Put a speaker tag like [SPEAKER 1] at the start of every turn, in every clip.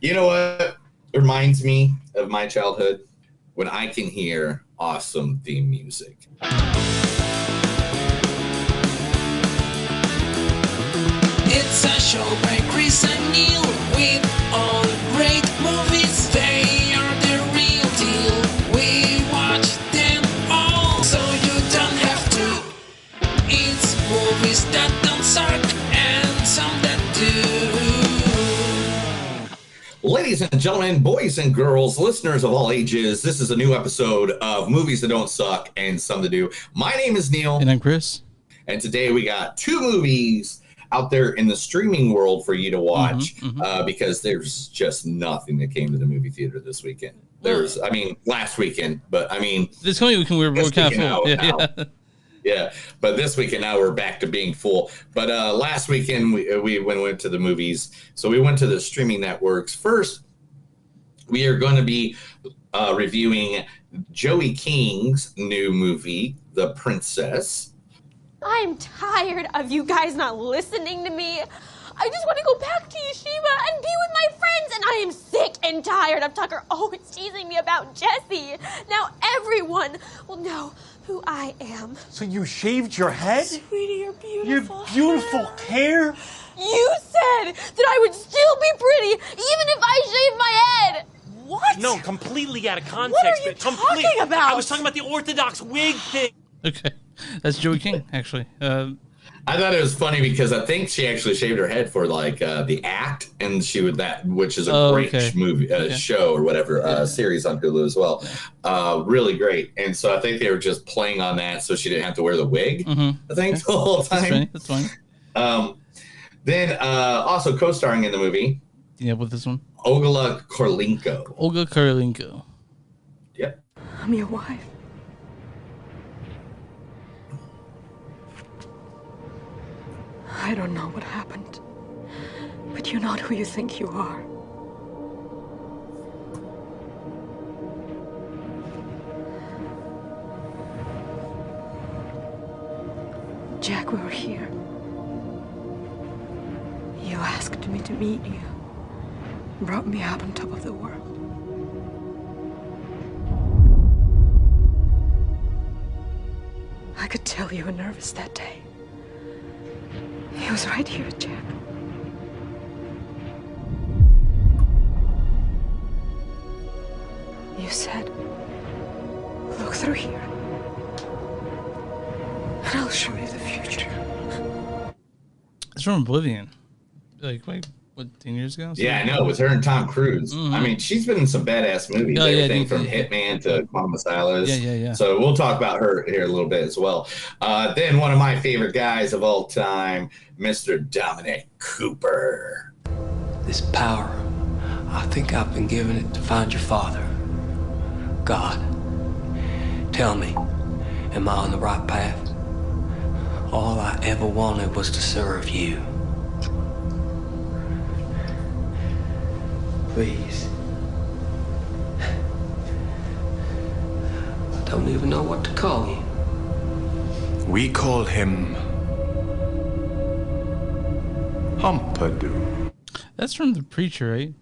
[SPEAKER 1] You know what reminds me of my childhood? When I can hear awesome theme music.
[SPEAKER 2] It's a show by Chris and Neil with all great movies. They are the real deal. We watch them all, so you don't have to. It's movies that don't suck and some that do.
[SPEAKER 1] Ladies and gentlemen, boys and girls, listeners of all ages, this is a new episode of Movies That Don't Suck and Some That Do. My name is Neil.
[SPEAKER 3] And I'm Chris.
[SPEAKER 1] And today we got two movies out there in the streaming world for you to watch because there's just nothing that came to the movie theater this weekend. Last weekend, but
[SPEAKER 3] this coming weekend we're kind of full.
[SPEAKER 1] Yeah, but this weekend now we're back to being full. But last weekend we went to the movies, so we went to the streaming networks. First, we are going to be reviewing Joey King's new movie, The Princess.
[SPEAKER 4] I'm tired of you guys not listening to me. I just want to go back to Yeshiva and be with my friends, and I am sick and tired of Tucker always teasing me about Jesse. Now everyone will know who I am.
[SPEAKER 5] So you shaved your head?
[SPEAKER 4] Sweetie, you're beautiful.
[SPEAKER 5] Your beautiful hair?
[SPEAKER 4] You said that I would still be pretty even if I shaved my head. What?
[SPEAKER 5] No, completely out of context.
[SPEAKER 4] What are you talking about?
[SPEAKER 5] I was talking about the Orthodox wig thing.
[SPEAKER 3] Okay, that's Joey King, actually.
[SPEAKER 1] I thought it was funny because I think she actually shaved her head for like The Act, and she would which is a great movie, show or whatever, series on Hulu as well. Really great. And so I think they were just playing on that so she didn't have to wear the wig. I think the whole time.
[SPEAKER 3] That's fine.
[SPEAKER 1] Then also co-starring in the movie.
[SPEAKER 3] Yeah, with this one,
[SPEAKER 1] Olga Kurylenko.
[SPEAKER 3] Olga Kurylenko.
[SPEAKER 1] Yep.
[SPEAKER 4] I'm your wife. I don't know what happened, but you're not who you think you are. Jack, we were here. You asked me to meet you, brought me out on top of the world. I could tell you were nervous that day. He was right here, Jack. You said, look through here, and I'll show you the future.
[SPEAKER 3] It's from Oblivion. Like, wait, what, 10 years ago?
[SPEAKER 1] Yeah, I know. It was her and Tom Cruise. I mean, she's been in some badass movies. Everything from Hitman to Quantum Silas.
[SPEAKER 3] Yeah.
[SPEAKER 1] So we'll talk about her here a little bit as well. Then one of my favorite guys of all time, Mr. Dominic Cooper.
[SPEAKER 6] This power, I think I've been given it to find your father. God, tell me, am I on the right path? All I ever wanted was to serve you. Please. I don't even know what to call you.
[SPEAKER 7] We call him Humperdoo.
[SPEAKER 3] That's from The Preacher, right?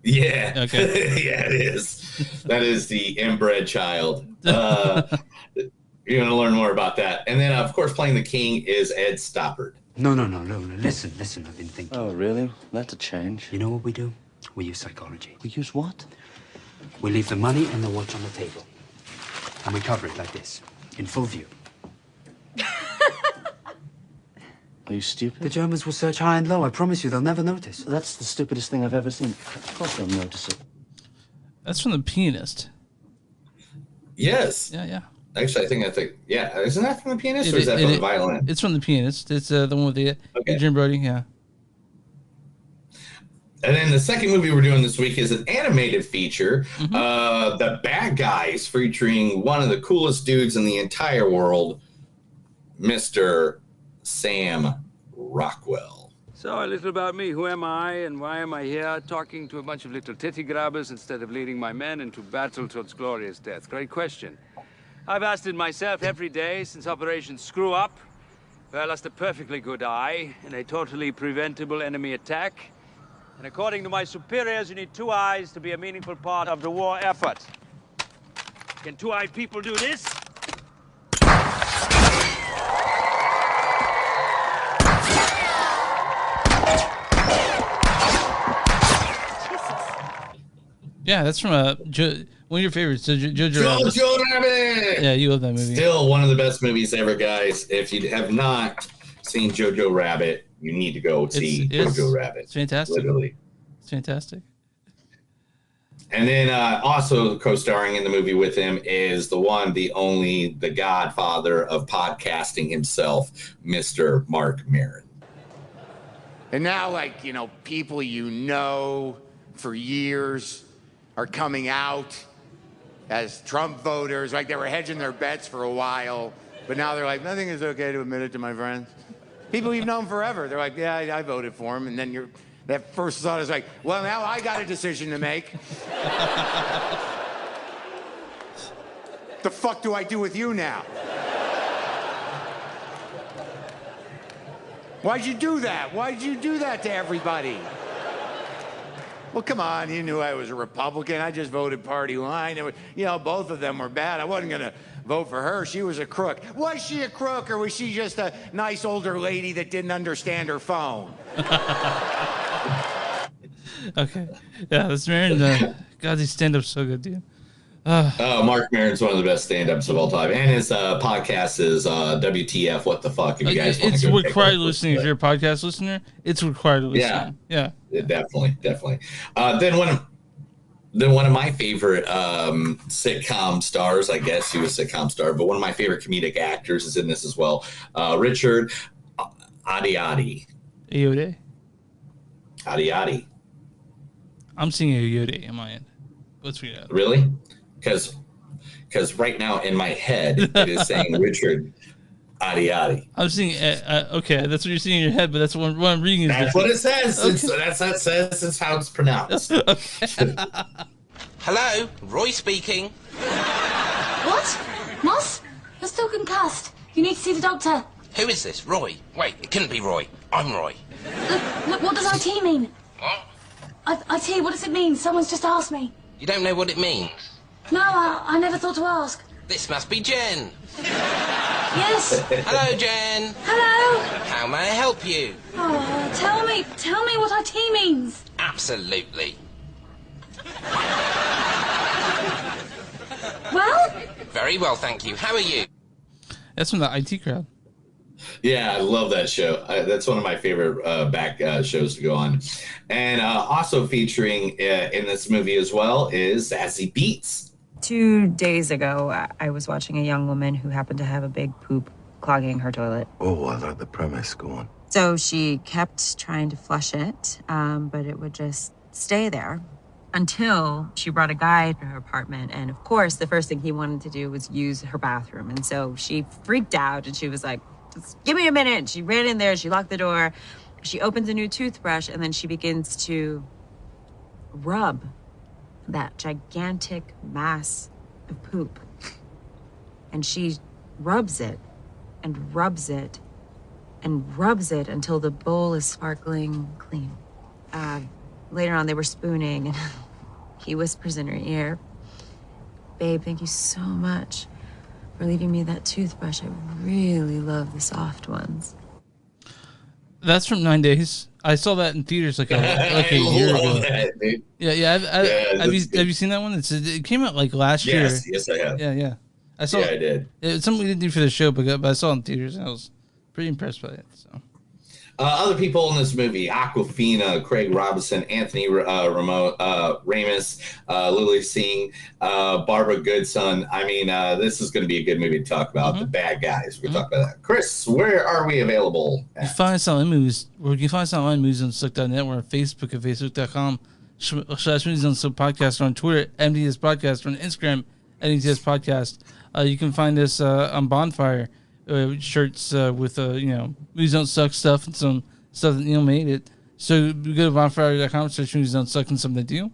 [SPEAKER 1] Yeah.
[SPEAKER 3] Okay.
[SPEAKER 1] Yeah, it is. That is the inbred child. You're going to learn more about that. And then, of course, playing the king is Ed Stoppard.
[SPEAKER 8] No. Listen. I've been thinking.
[SPEAKER 9] Oh, really? That's a change.
[SPEAKER 8] You know what we do? We use psychology.
[SPEAKER 9] We use what?
[SPEAKER 8] We leave the money and the watch on the table. And we cover it like this, in full view.
[SPEAKER 9] Are you stupid?
[SPEAKER 8] The Germans will search high and low. I promise you, they'll never notice.
[SPEAKER 9] That's the stupidest thing I've ever seen. Of course they'll notice it.
[SPEAKER 3] That's from The Pianist.
[SPEAKER 1] Yes.
[SPEAKER 3] Yeah.
[SPEAKER 1] Actually, I think, yeah. Isn't that from The Pianist, or is that from The Violin?
[SPEAKER 3] It's from The Pianist. It's the one with the Adrian Brody, yeah.
[SPEAKER 1] And then the second movie we're doing this week is an animated feature, The Bad Guys, featuring one of the coolest dudes in the entire world, Mr. Sam Rockwell.
[SPEAKER 10] So, a little about me. Who am I and why am I here talking to a bunch of little titty grabbers instead of leading my men into battle towards glorious death? Great question. I've asked it myself every day since Operation Screw Up, where I lost a perfectly good eye in a totally preventable enemy attack. And according to my superiors, you need 2 eyes to be a meaningful part of the war effort. Can 2-eyed people do this?
[SPEAKER 3] Yeah, that's from one of your favorites, Jojo Rabbit.
[SPEAKER 1] Jojo Rabbit!
[SPEAKER 3] Yeah, you love that movie.
[SPEAKER 1] Still one of the best movies ever, guys. If you have not seen Jojo Rabbit, you need to go see Jojo Rabbit.
[SPEAKER 3] It's fantastic.
[SPEAKER 1] Literally.
[SPEAKER 3] It's fantastic.
[SPEAKER 1] And then also co-starring in the movie with him is the one, the only, the godfather of podcasting himself, Mr. Marc Maron.
[SPEAKER 11] And now, like, you know, people you know for years are coming out as Trump voters. Like, they were hedging their bets for a while, but now they're like, nothing is okay to admit it to my friends. People you've known forever, they're like, yeah, I voted for him. And then that first thought is like, well, now I got a decision to make. The fuck do I do with you now? Why'd you do that? Why'd you do that to everybody? Well, come on, you knew I was a Republican. I just voted party line. You know, both of them were bad. I wasn't going to vote for her. She was a crook. Was she a crook, or was she just a nice older lady that didn't understand her phone?
[SPEAKER 3] Okay. Yeah, this Maron, God, these stand-ups so good, dude.
[SPEAKER 1] Marc Maron's one of the best stand-ups of all time. And his podcast is WTF, What the Fuck, if you guys want
[SPEAKER 3] it's
[SPEAKER 1] to go
[SPEAKER 3] required listening. If you're a podcast listener, it's required listening. Yeah.
[SPEAKER 1] Definitely. Then one of my favorite sitcom stars, I guess he was a sitcom star, but one of my favorite comedic actors is in this as well. Richard Ayoade. Ayoade.
[SPEAKER 3] I'm seeing Ayoade in my end. Let's read it.
[SPEAKER 1] Really? Because right now in my head it is saying Richard Ayoade.
[SPEAKER 3] I'm seeing okay, that's what you're seeing in your head, but that's what I'm reading.
[SPEAKER 1] That's what it says. Okay. That's how it's pronounced.
[SPEAKER 12] Hello, Roy speaking.
[SPEAKER 13] What? Moss? You're still concussed. You need to see the doctor.
[SPEAKER 12] Who is this? Roy? Wait, it couldn't be Roy. I'm Roy.
[SPEAKER 13] Look, what does IT mean?
[SPEAKER 12] What?
[SPEAKER 13] IT, what does it mean? Someone's just asked me.
[SPEAKER 12] You don't know what it means?
[SPEAKER 13] No, I never thought to ask.
[SPEAKER 12] This must be Jen.
[SPEAKER 13] Yes.
[SPEAKER 12] Hello, Jen.
[SPEAKER 13] Hello.
[SPEAKER 12] How may I help you?
[SPEAKER 13] Oh, tell me what IT means.
[SPEAKER 12] Absolutely.
[SPEAKER 13] Well?
[SPEAKER 12] Very well, thank you. How are you?
[SPEAKER 3] That's from the IT crowd.
[SPEAKER 1] Yeah, I love that show. That's one of my favorite back shows to go on. And also featuring in this movie as well is Zazie Beetz.
[SPEAKER 14] 2 days ago, I was watching a young woman who happened to have a big poop clogging her toilet.
[SPEAKER 15] Oh, I like the premise. Go on.
[SPEAKER 14] So she kept trying to flush it, but it would just stay there until she brought a guy to her apartment. And of course, the first thing he wanted to do was use her bathroom. And so she freaked out and she was like, just give me a minute. She ran in there, she locked the door, she opens a new toothbrush, and then she begins to rub that gigantic mass of poop. And she rubs it and rubs it and rubs it until the bowl is sparkling clean. Later on, they were spooning, and he whispers in her ear, "Babe, thank you so much for leaving me that toothbrush. I really love the soft ones."
[SPEAKER 3] That's from 9 Days. I saw that in theaters like a year ago.
[SPEAKER 1] That,
[SPEAKER 3] Yeah. Have you seen that one? It came out like last year.
[SPEAKER 1] Yes, I have.
[SPEAKER 3] Yeah. I saw.
[SPEAKER 1] Yeah, I did.
[SPEAKER 3] It's something we didn't do for the show, but I saw it in theaters and I was pretty impressed by it. So.
[SPEAKER 1] Other people in this movie: Awkawfina, Craig Robinson, Anthony Ramis, Lily Singh, Barbara Goodson. I mean, this is going to be a good movie to talk about. The bad guys. We're talk about that. Chris, where are we available?
[SPEAKER 3] You find us on movies. You can find us on movies on Suck.net. We're on Facebook at facebook.com/movies on Suck podcast. We're on Twitter, MDS Podcast. We're on Instagram, MDS Podcast. You can find us on Bonfire. Shirts with movies don't suck stuff and some stuff that Neil made it. So we go to bonfire.com, search movies don't suck and something to do.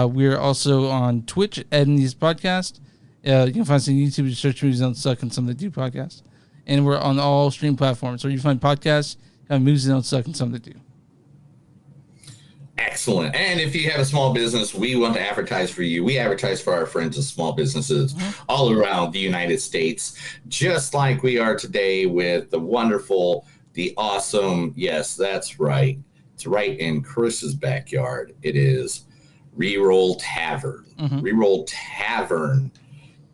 [SPEAKER 3] We're also on Twitch at News Podcast. You can find us on YouTube, search movies don't suck and something to do podcast. And we're on all stream platforms. So you find podcasts, movies don't suck and something to do.
[SPEAKER 1] Excellent. And if you have a small business, we want to advertise for you. We advertise for our friends and small businesses all around the United States, just like we are today with the wonderful, the awesome, yes, that's right. It's right in Chris's backyard. It is Reroll Tavern. Reroll Tavern.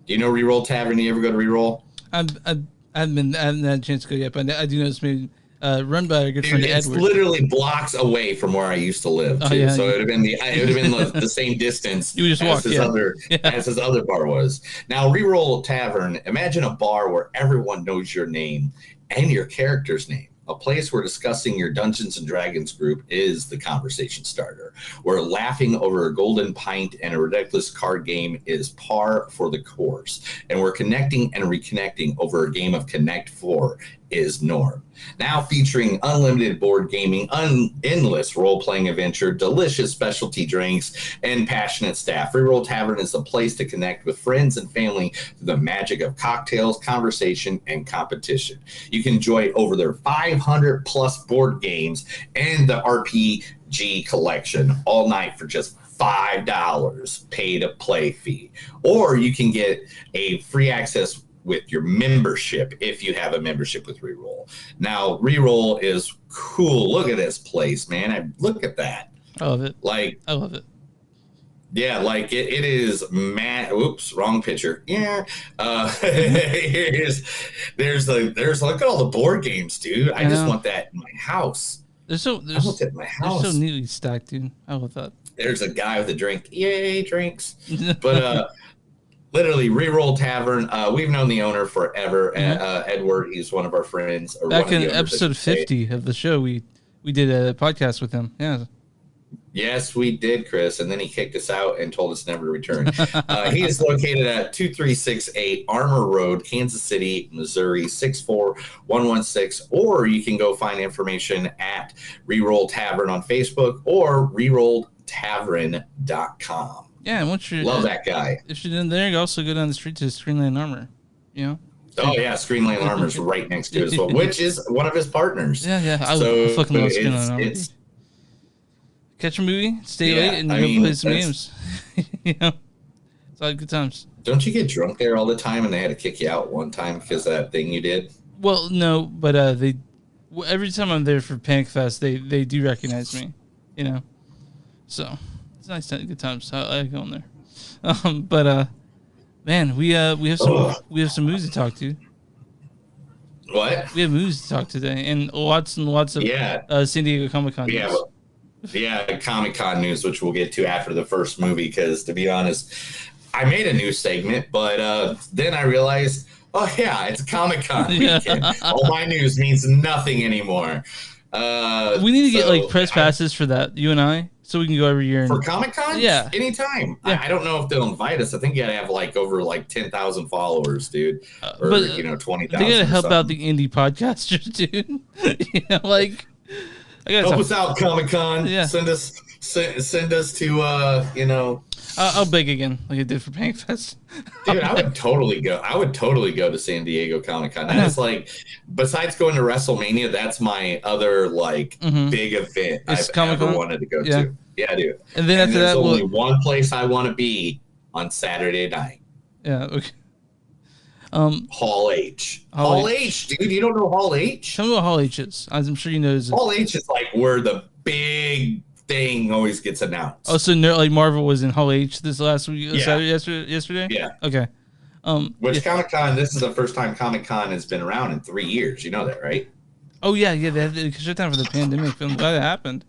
[SPEAKER 1] Do you know Reroll Tavern? You ever go to Reroll?
[SPEAKER 3] I haven't had a chance to go yet, but I do know it's maybe run by a good friend,
[SPEAKER 1] It's
[SPEAKER 3] Edward.
[SPEAKER 1] literally blocks away from where I used to live, too.
[SPEAKER 3] Yeah,
[SPEAKER 1] So it would have been the same distance
[SPEAKER 3] you just walk,
[SPEAKER 1] as his other bar was. Now, Reroll Tavern. Imagine a bar where everyone knows your name and your character's name. A place where discussing your Dungeons and Dragons group is the conversation starter, where laughing over a golden pint and a ridiculous card game is par for the course, and where connecting and reconnecting over a game of Connect 4 is norm. Now featuring unlimited board gaming, endless role-playing adventure, delicious specialty drinks, and passionate staff, Reroll Tavern is the place to connect with friends and family through the magic of cocktails, conversation, and competition. You can enjoy over their 500 plus board games and the RPG collection all night for just $5 pay-to-play fee. Or you can get a free access with your membership if you have a membership with Reroll. Now, Reroll is cool. Look at this place, man. Look at that.
[SPEAKER 3] I love it.
[SPEAKER 1] I
[SPEAKER 3] love it.
[SPEAKER 1] Yeah, it is mad. Oops, wrong picture. Yeah. There's look at all the board games, dude. I just want that in my house. I want that in my house.
[SPEAKER 3] They're so neatly stacked, dude. I love that.
[SPEAKER 1] There's a guy with a drink. Yay, drinks. But literally, Reroll Tavern. We've known the owner forever. Edward, he's one of our friends.
[SPEAKER 3] Back in episode 50 of the show, we did a podcast with him. Yeah.
[SPEAKER 1] Yes, we did, Chris. And then he kicked us out and told us never to return. He is located at 2368 Armour Road, Kansas City, Missouri, 64116. Or you can go find information at Reroll Tavern on Facebook or RerollTavern.com.
[SPEAKER 3] Yeah, and once you're
[SPEAKER 1] love that guy.
[SPEAKER 3] If you're in there, you also go down the street to Screenland Armor. You know.
[SPEAKER 1] Oh yeah, Screenland Armor is right next to it as well, which is one of his partners.
[SPEAKER 3] Yeah. I fucking love Screenland Armor. Catch a movie, stay late, and go play some games. You know, it's all good times.
[SPEAKER 1] Don't you get drunk there all the time, and they had to kick you out one time because of that thing you did?
[SPEAKER 3] Well, no, but every time I'm there for Panic Fest, they do recognize me. You know, so it's nice, good times. I like going there. Man, we have some movies to talk to.
[SPEAKER 1] What?
[SPEAKER 3] We have movies to talk today, and lots of San Diego Comic-Con news.
[SPEAKER 1] Yeah, Comic-Con news, which we'll get to after the first movie, because to be honest, I made a news segment, but then I realized, oh yeah, it's Comic-Con weekend. All my news means nothing anymore.
[SPEAKER 3] We need to get press passes for that, you and I, so we can go every year.
[SPEAKER 1] For Comic-Con?
[SPEAKER 3] Yeah.
[SPEAKER 1] Anytime. Yeah. I don't know if they'll invite us. I think you gotta have over 10,000 followers, dude. Or, 20,000.
[SPEAKER 3] They gotta help out the indie podcasters, dude.
[SPEAKER 1] Help us out, Comic-Con.
[SPEAKER 3] Yeah.
[SPEAKER 1] Send us to
[SPEAKER 3] I'll beg again, like I did for Panic Fest.
[SPEAKER 1] Dude, I would totally go. I would totally go to San Diego Comic-Con. That is besides going to WrestleMania, that's my other big event I've ever wanted to go to. Yeah, dude.
[SPEAKER 3] And then after
[SPEAKER 1] there's
[SPEAKER 3] that,
[SPEAKER 1] only one place I want to be on Saturday night.
[SPEAKER 3] Yeah. Okay.
[SPEAKER 1] Hall H. Hall H, dude. You don't know Hall H?
[SPEAKER 3] Tell me what Hall H is. I'm sure you know.
[SPEAKER 1] Hall H is where the big thing always gets announced.
[SPEAKER 3] Oh, so Marvel was in Hall H this last week? Yesterday?
[SPEAKER 1] Yeah.
[SPEAKER 3] Okay.
[SPEAKER 1] Comic-Con, this is the first time Comic-Con has been around in 3 years. You know that, right?
[SPEAKER 3] Oh, yeah. They had to shut down for the pandemic. I'm glad it happened.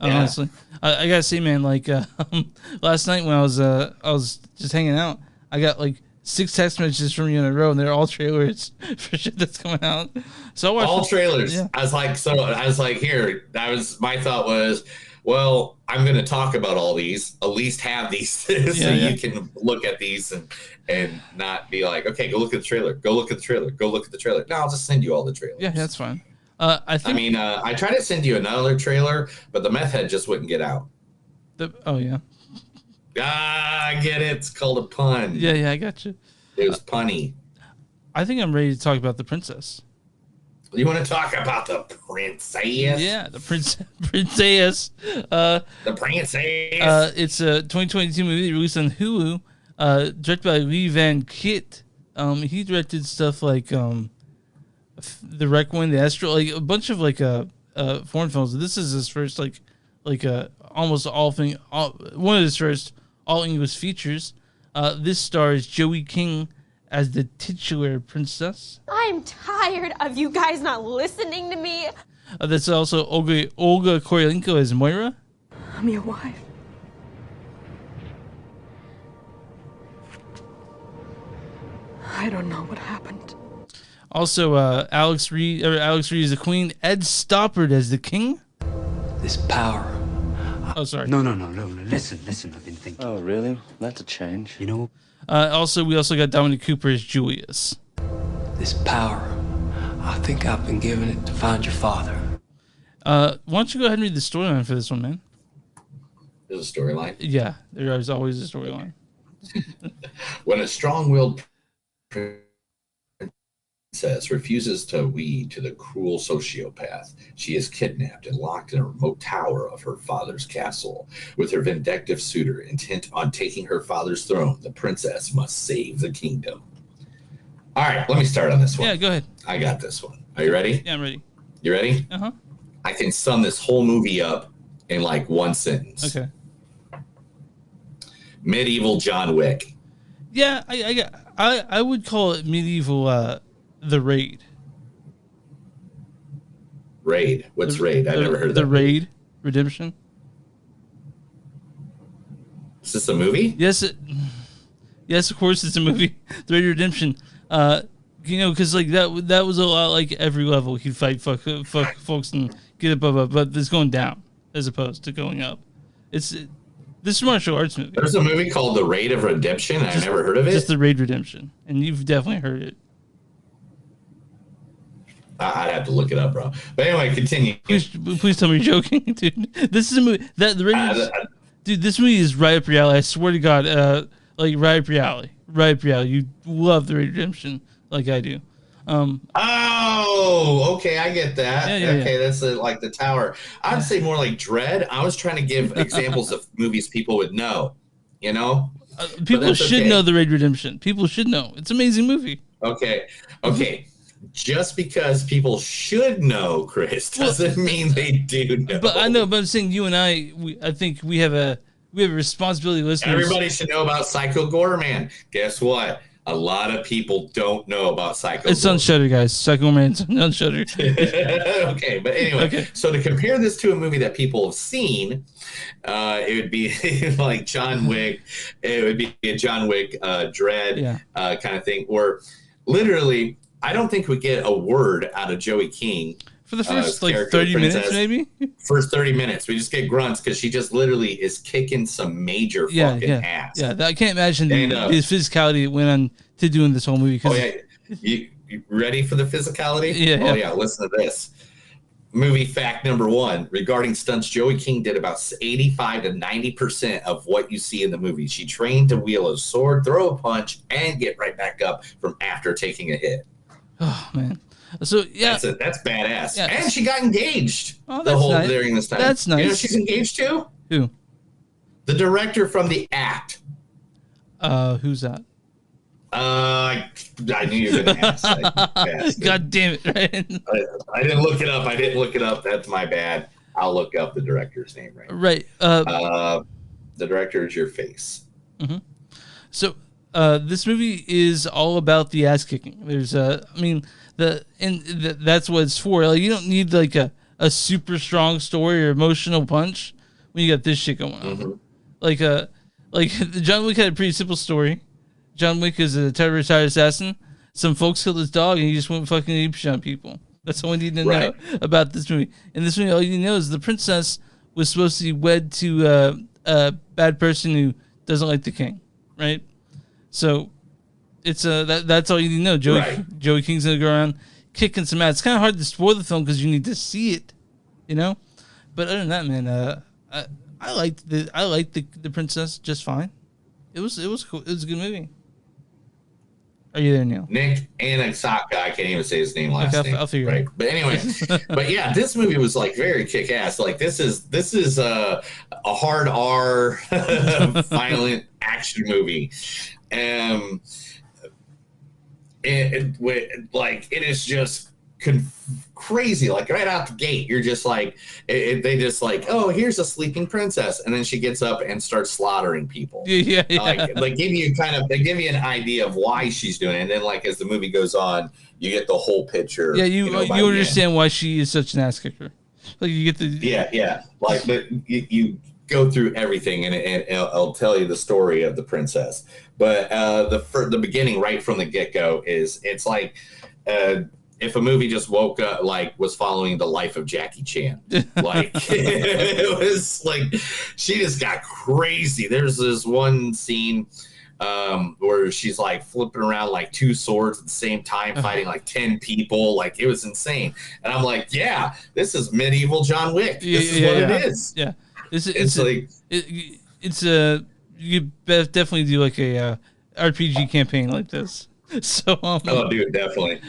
[SPEAKER 3] Honestly. I gotta say, man, last night when I was just hanging out, I got 6 text messages from you in a row, and they're all trailers for shit that's coming out. So I watched
[SPEAKER 1] all trailers. Yeah. I was my thought was, well, I'm going to talk about all these, at least have these so you can look at these and not be like, okay, go look at the trailer. Go look at the trailer. Go look at the trailer. No, I'll just send you all the trailers.
[SPEAKER 3] Yeah, that's fine.
[SPEAKER 1] I tried to send you another trailer, but the meth head just wouldn't get out.
[SPEAKER 3] Yeah.
[SPEAKER 1] I get it. It's called a pun.
[SPEAKER 3] Yeah, I got you.
[SPEAKER 1] It was punny.
[SPEAKER 3] I think I'm ready to talk about The Princess.
[SPEAKER 1] You want to talk about The princess.
[SPEAKER 3] Yeah, the princess.
[SPEAKER 1] The princess.
[SPEAKER 3] It's a 2022 movie released on Hulu, directed by Lee Van Kitt. He directed stuff like The Requiem, The Astro, like a bunch of foreign films. This is his first almost one of his first all English features. This stars Joey King as the titular princess.
[SPEAKER 4] I'm tired of you guys not listening to me.
[SPEAKER 3] That's also Olga Korylenko as Moira.
[SPEAKER 13] I'm your wife. I don't know what happened.
[SPEAKER 3] Also, Alex Reed is the queen. Ed Stoppard as the king.
[SPEAKER 8] This power.
[SPEAKER 3] Oh, sorry.
[SPEAKER 8] No. Listen. I've been thinking.
[SPEAKER 9] Oh, really? That's a change.
[SPEAKER 8] You know,
[SPEAKER 3] We also got Dominic Cooper as Julius.
[SPEAKER 6] This power, I think I've been given it to find your father.
[SPEAKER 3] Why don't you go ahead and read the storyline for this one, man?
[SPEAKER 1] There's a storyline.
[SPEAKER 3] Yeah, there is always a storyline.
[SPEAKER 1] When a strong-willed princess refuses to lead to the cruel sociopath, she is kidnapped and locked in a remote tower of her father's castle. With her vindictive suitor intent on taking her father's throne, the princess must save the kingdom. All right, let me start on this one.
[SPEAKER 3] Yeah, go ahead.
[SPEAKER 1] I got this one. Are you ready?
[SPEAKER 3] Yeah, I'm ready.
[SPEAKER 1] You ready?
[SPEAKER 3] Uh-huh.
[SPEAKER 1] I can sum this whole movie up in like one sentence.
[SPEAKER 3] Okay.
[SPEAKER 1] Medieval John Wick.
[SPEAKER 3] Yeah, I would call it medieval The Raid.
[SPEAKER 1] Raid. What's Raid? I've never heard of that.
[SPEAKER 3] The Raid Redemption.
[SPEAKER 1] Is this a movie?
[SPEAKER 3] Yes, of course it's a movie. The Raid Redemption. Because that was a lot like every level he'd fight fuck folks and get above, but it's going down as opposed to going up. This is a martial arts movie.
[SPEAKER 1] There's a movie called The Raid of Redemption. I've never heard of it.
[SPEAKER 3] Just The Raid Redemption, and you've definitely heard it.
[SPEAKER 1] I'd have to look it up, bro. But anyway, continue.
[SPEAKER 3] Please tell me you're joking, dude. This is a movie that the Raid. Dude, this movie is right up your alley. I swear to God, right up your alley. Right up your alley. You love The Raid Redemption like I do.
[SPEAKER 1] Okay, I get that.
[SPEAKER 3] Yeah.
[SPEAKER 1] That's like the tower. I'd say more like Dread. I was trying to give examples of movies people would know. You know,
[SPEAKER 3] people should know The Raid Redemption. People should know. It's an amazing movie.
[SPEAKER 1] Okay. Just because people should know, Chris, doesn't mean they do know.
[SPEAKER 3] But I know. But I'm saying you and I think we have a responsibility. Listeners,
[SPEAKER 1] everybody should know about Psycho Gorman. Guess what? A lot of people don't know about Psycho.
[SPEAKER 3] It's on Shudder, guys. Psycho Man's on Shudder.
[SPEAKER 1] Okay, but anyway, So to compare this to a movie that people have seen, it would be like John Wick. It would be a John Wick, Dread kind of thing, or literally, I don't think we get a word out of Joey King.
[SPEAKER 3] For the first 30 minutes, maybe?
[SPEAKER 1] First 30 minutes. We just get grunts because she just literally is kicking some major fucking ass.
[SPEAKER 3] Yeah, I can't imagine his physicality that went on to doing this whole movie.
[SPEAKER 1] You ready for the physicality?
[SPEAKER 3] Yeah.
[SPEAKER 1] Listen to this. Movie fact number one regarding stunts, Joey King did about 85 to 90% of what you see in the movie. She trained to wield a sword, throw a punch, and get right back up from after taking a hit.
[SPEAKER 3] Oh, man. So yeah,
[SPEAKER 1] that's badass.
[SPEAKER 3] Yeah.
[SPEAKER 1] And she got engaged
[SPEAKER 3] nice.
[SPEAKER 1] during this time.
[SPEAKER 3] That's nice.
[SPEAKER 1] You know she's engaged to?
[SPEAKER 3] Who?
[SPEAKER 1] The director from The Act.
[SPEAKER 3] Who's that?
[SPEAKER 1] I knew you were going to ask.
[SPEAKER 3] God damn it! Right?
[SPEAKER 1] I didn't look it up. That's my bad. I'll look up the director's name
[SPEAKER 3] right.
[SPEAKER 1] The director is your face.
[SPEAKER 3] Mm-hmm. So this movie is all about the ass kicking. There's that's what it's for. Like, you don't need like a super strong story or emotional punch when you got this shit going on. Mm-hmm. Like John Wick had a pretty simple story. John Wick is a retired assassin. Some folks killed his dog and he just went fucking ape shit on people. That's all we need to know about this movie. In this movie, all you need to know is the princess was supposed to be wed to a bad person who doesn't like the king, right? So it's that's all you need to know. Joey King's gonna go around kicking some ass. It's kind of hard to spoil the film because you need to see it, you know. But other than that, man, I liked the princess just fine. It was cool. It was a good movie. Are you there, Neil?
[SPEAKER 1] Nick Anasaka. I can't even say his name last
[SPEAKER 3] Okay,
[SPEAKER 1] name.
[SPEAKER 3] I'll figure
[SPEAKER 1] right.
[SPEAKER 3] it out.
[SPEAKER 1] But anyway, but yeah, this movie was like very kick ass. Like this is a hard R violent action movie. It is just crazy. Like right out the gate, you're just like they just like, oh, here's a sleeping princess, and then she gets up and starts slaughtering people.
[SPEAKER 3] Yeah.
[SPEAKER 1] They give you an idea of why she's doing it, and then like as the movie goes on, you get the whole picture.
[SPEAKER 3] Yeah, you
[SPEAKER 1] by the end.
[SPEAKER 3] understand why she is such an ass kicker. Like you get the
[SPEAKER 1] yeah. Like you go through everything, and it'll tell you the story of the princess. But the beginning, right from the get go, it's like if a movie just woke up, like was following the life of Jackie Chan. Like it was like she just got crazy. There's this one scene where she's like flipping around like two swords at the same time, fighting like 10 people. Like it was insane. And I'm like, yeah, this is medieval John Wick. This is what it is.
[SPEAKER 3] Yeah, you definitely do like a RPG campaign like this. So
[SPEAKER 1] oh, dude, definitely.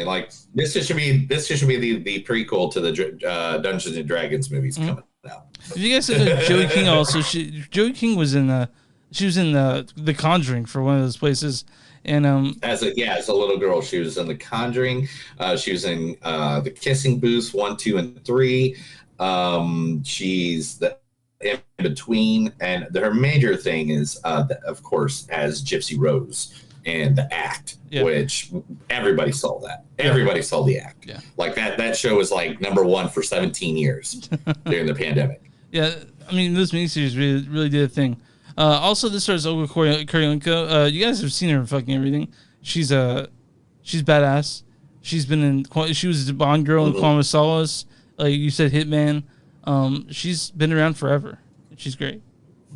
[SPEAKER 1] Like this should be the prequel to the Dungeons and Dragons movies coming out.
[SPEAKER 3] Did you guys know Joey King also? Joey King was in the Conjuring for one of those places, and
[SPEAKER 1] as a little girl, she was in The Conjuring. She was in the Kissing Booth 1, 2, and 3. She's the in between, and her major thing is of course as Gypsy Rose and The Act, which everybody saw that. Everybody saw The Act.
[SPEAKER 3] Yeah.
[SPEAKER 1] Like that show was like #1 for 17 years during the pandemic.
[SPEAKER 3] Yeah, I mean those miniseries really did a thing. Also, this stars Olga Kurylenko. You guys have seen her in fucking everything. She's badass. She was the Bond girl in Quantum of Solace. Like you said, Hitman. She's been around forever. She's great.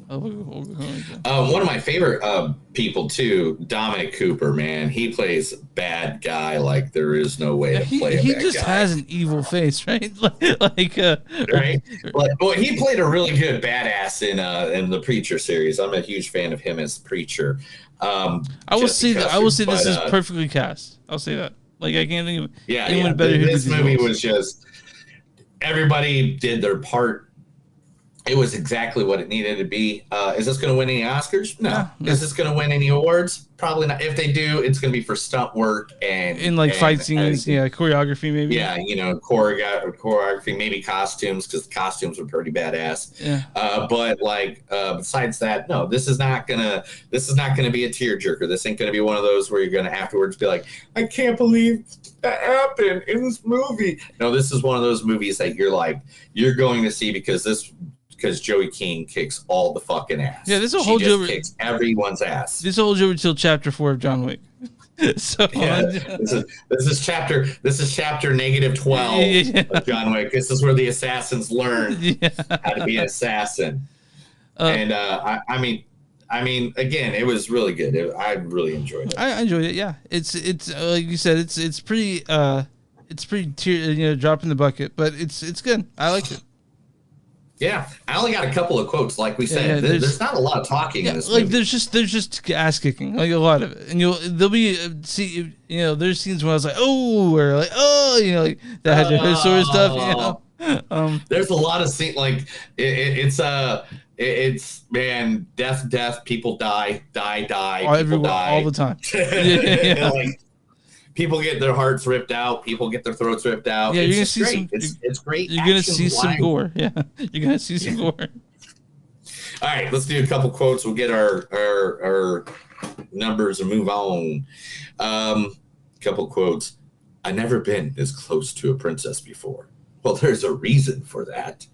[SPEAKER 1] One of my favorite people too, Dominic Cooper. Man, he plays bad guy like there is no way to play a bad guy.
[SPEAKER 3] He just has an evil face, right?
[SPEAKER 1] Right. Well, he played a really good badass in the Preacher series. I'm a huge fan of him as Preacher.
[SPEAKER 3] I will say this is perfectly cast. I'll say that. Like I can't think of anyone better.
[SPEAKER 1] This movie was just everybody did their part. It was exactly what it needed to be. Is this going to win any Oscars? No. Is this going to win any awards? Probably not. If they do, it's going to be for stunt work and
[SPEAKER 3] fight scenes, choreography maybe.
[SPEAKER 1] Yeah, choreography, maybe costumes because the costumes were pretty badass.
[SPEAKER 3] Yeah.
[SPEAKER 1] But besides that, no, this is not gonna be a tearjerker. This ain't gonna be one of those where you're gonna afterwards be like, I can't believe that happened in this movie. No, this is one of those movies that you're going to see because Joey King kicks all the fucking ass.
[SPEAKER 3] Yeah, this will hold you over.
[SPEAKER 1] Kicks everyone's ass.
[SPEAKER 3] This will hold you over till chapter 4 of John Wick. So
[SPEAKER 1] this is chapter -12 of John Wick. This is where the assassins learn how to be an assassin. I mean, again, it was really good. I really enjoyed it.
[SPEAKER 3] I enjoyed it. Yeah, it's like you said, it's pretty drop in the bucket, but it's good. I liked it.
[SPEAKER 1] Yeah, I only got a couple of quotes. Like we said, there's not a lot of talking in this movie.
[SPEAKER 3] There's just ass kicking, like a lot of it, and there'll be there's scenes where I was like, oh, or like, oh, like that had sort of stuff.
[SPEAKER 1] There's a lot of scenes like it's man, death, people die, people die
[SPEAKER 3] all the time.
[SPEAKER 1] Like, people get their hearts ripped out. People get their throats ripped out.
[SPEAKER 3] Yeah,
[SPEAKER 1] it's
[SPEAKER 3] you're gonna see
[SPEAKER 1] great. It's great.
[SPEAKER 3] You're gonna see some gore. Yeah, you're gonna see some gore.
[SPEAKER 1] All right, let's do a couple quotes. We'll get our numbers and move on. Couple quotes. I've never been this close to a princess before. Well, there's a reason for that.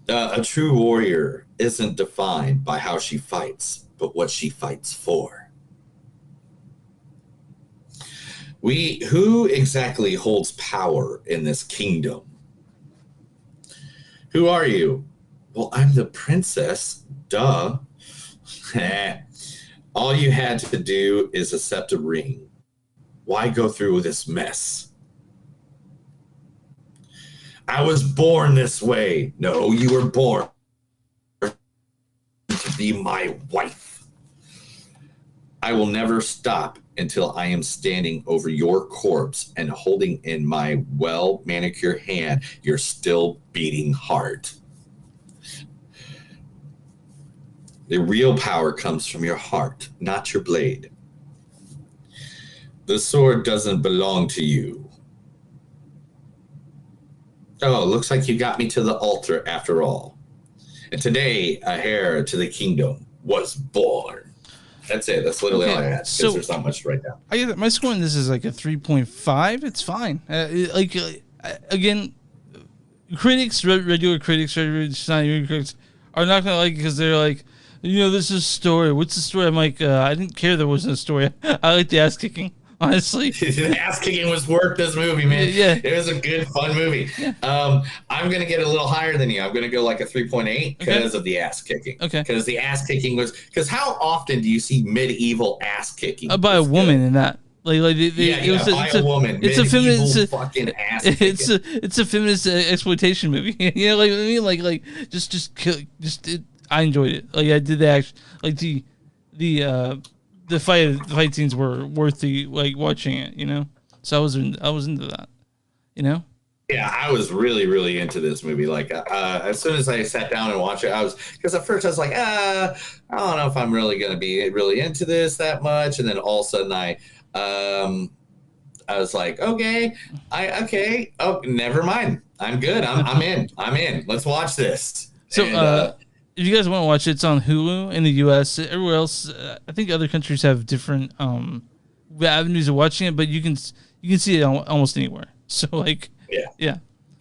[SPEAKER 1] A true warrior isn't defined by how she fights, but what she fights for. Who exactly holds power in this kingdom? Who are you? Well, I'm the princess. Duh. All you had to do is accept a ring. Why go through this mess? I was born this way. No, you were born to be my wife. I will never stop until I am standing over your corpse and holding in my well-manicured hand your still beating heart. The real power comes from your heart, not your blade. The sword doesn't belong to you. Oh, looks like you got me to the altar after all. And today, a heir to the kingdom was born. That's it. That's literally all I had, because there's not much to write down.
[SPEAKER 3] I get my score on this is like a 3.5. It's fine. Again, regular critics are not gonna like it because they're like, this is a story. What's the story? I'm like, I didn't care there wasn't a story. I like the ass kicking. Honestly,
[SPEAKER 1] the ass kicking was worth this movie, man.
[SPEAKER 3] Yeah,
[SPEAKER 1] it was a good, fun movie. Yeah. I'm gonna get a little higher than you. I'm gonna go like a 3.8 because of the ass kicking.
[SPEAKER 3] Okay,
[SPEAKER 1] because the ass kicking was because how often do you see medieval ass kicking
[SPEAKER 3] by a woman in that? Like
[SPEAKER 1] by a woman.
[SPEAKER 3] It's a feminist
[SPEAKER 1] fucking ass kicking.
[SPEAKER 3] It's a feminist exploitation movie. Like I mean, like just kill. I enjoyed it. Like I did the action. Like the fight scenes were worth the watching it, So I was into that,
[SPEAKER 1] Yeah, I was really, really into this movie. Like as soon as I sat down and watched it, because at first I was like, I don't know if I'm really going to be really into this that much, and then all of a sudden I was like, okay, oh, never mind, I'm good, I'm in. Let's watch this.
[SPEAKER 3] So if you guys want to watch it, it's on Hulu in the U.S. Everywhere else, I think other countries have different avenues of watching it, but you can see it almost anywhere. So yeah,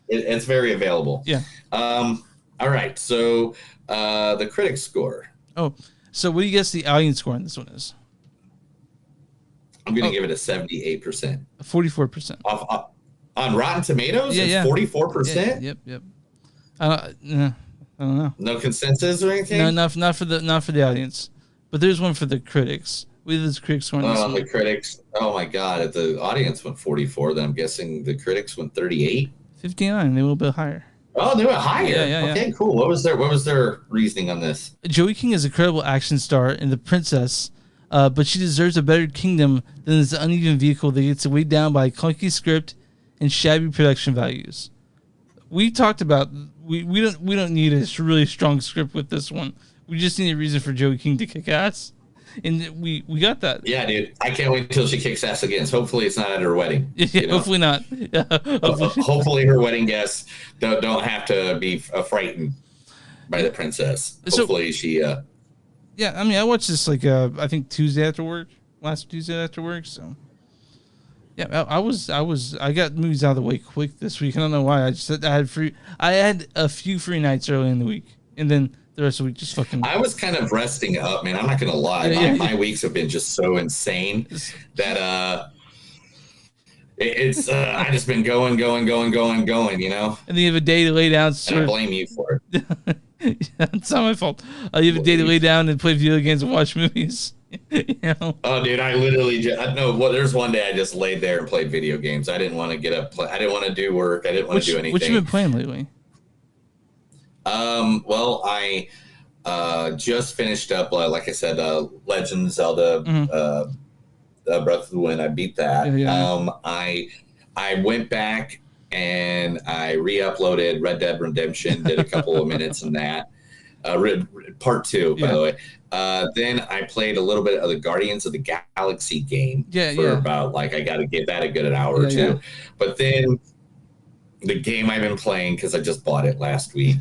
[SPEAKER 1] it's very available.
[SPEAKER 3] Yeah.
[SPEAKER 1] All right. So the critic score.
[SPEAKER 3] Oh, so what do you guess the audience score on this one is?
[SPEAKER 1] I'm going to give it a 78%.
[SPEAKER 3] 44%.
[SPEAKER 1] On Rotten Tomatoes, it's 44%.
[SPEAKER 3] Yep. I don't know.
[SPEAKER 1] No consensus or anything?
[SPEAKER 3] No, not for the audience. But there's one for the critics. We have this critics score.
[SPEAKER 1] The critics. Oh my God! If the audience went 44, then I'm guessing the critics went 38.
[SPEAKER 3] 59. They were a little bit higher.
[SPEAKER 1] Oh, they went higher.
[SPEAKER 3] Yeah.
[SPEAKER 1] Okay, cool. What was their reasoning on this?
[SPEAKER 3] Joey King is a credible action star in The Princess, but she deserves a better kingdom than this uneven vehicle that gets weighed down by a clunky script and shabby production values. We talked about we don't need a really strong script with this one. We just need a reason for Joey King to kick ass, and we got that.
[SPEAKER 1] Yeah, dude. I can't wait until she kicks ass again. So hopefully it's not at her wedding.
[SPEAKER 3] Yeah, hopefully not. Yeah,
[SPEAKER 1] hopefully her wedding guests don't have to be frightened by the princess. Hopefully she.
[SPEAKER 3] Yeah, I mean, I watched this I think last Tuesday after work. So. Yeah, I got movies out of the way quick this week. I don't know why. I had a few free nights early in the week, and then the rest of the week just fucking.
[SPEAKER 1] I was kind of resting up, man. I'm not gonna lie. My weeks have been just so insane that it's I just been going. And
[SPEAKER 3] then you have a day to lay down.
[SPEAKER 1] And I blame you for it.
[SPEAKER 3] Yeah, it's not my fault. You have a day to lay down and play video games and watch movies.
[SPEAKER 1] Oh, dude, I literally there's one day I just laid there and played video games. I didn't want to get up. I didn't want to do work. I didn't want to do anything.
[SPEAKER 3] What you been playing lately?
[SPEAKER 1] Well, I just finished up, like I said, Legend Zelda, Breath of the Wind. I beat that. I went back and I re-uploaded Red Dead Redemption. Did a couple of minutes in that. Part 2, by the way. Then I played a little bit of the Guardians of the Galaxy game for about I got to give that a good hour or two. Yeah. But then the game I've been playing, because I just bought it last week,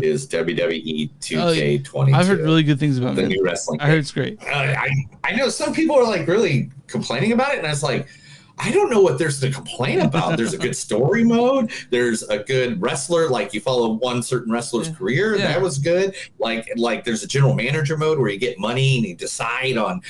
[SPEAKER 1] is WWE 2K22.
[SPEAKER 3] I've heard really good things about
[SPEAKER 1] the new wrestling game.
[SPEAKER 3] I heard it's great.
[SPEAKER 1] I know some people are really complaining about it, and I was like, I don't know what there's to complain about. There's a good story mode. There's a good wrestler. You follow one certain wrestler's career. That was good. Like there's a general manager mode where you get money and you decide on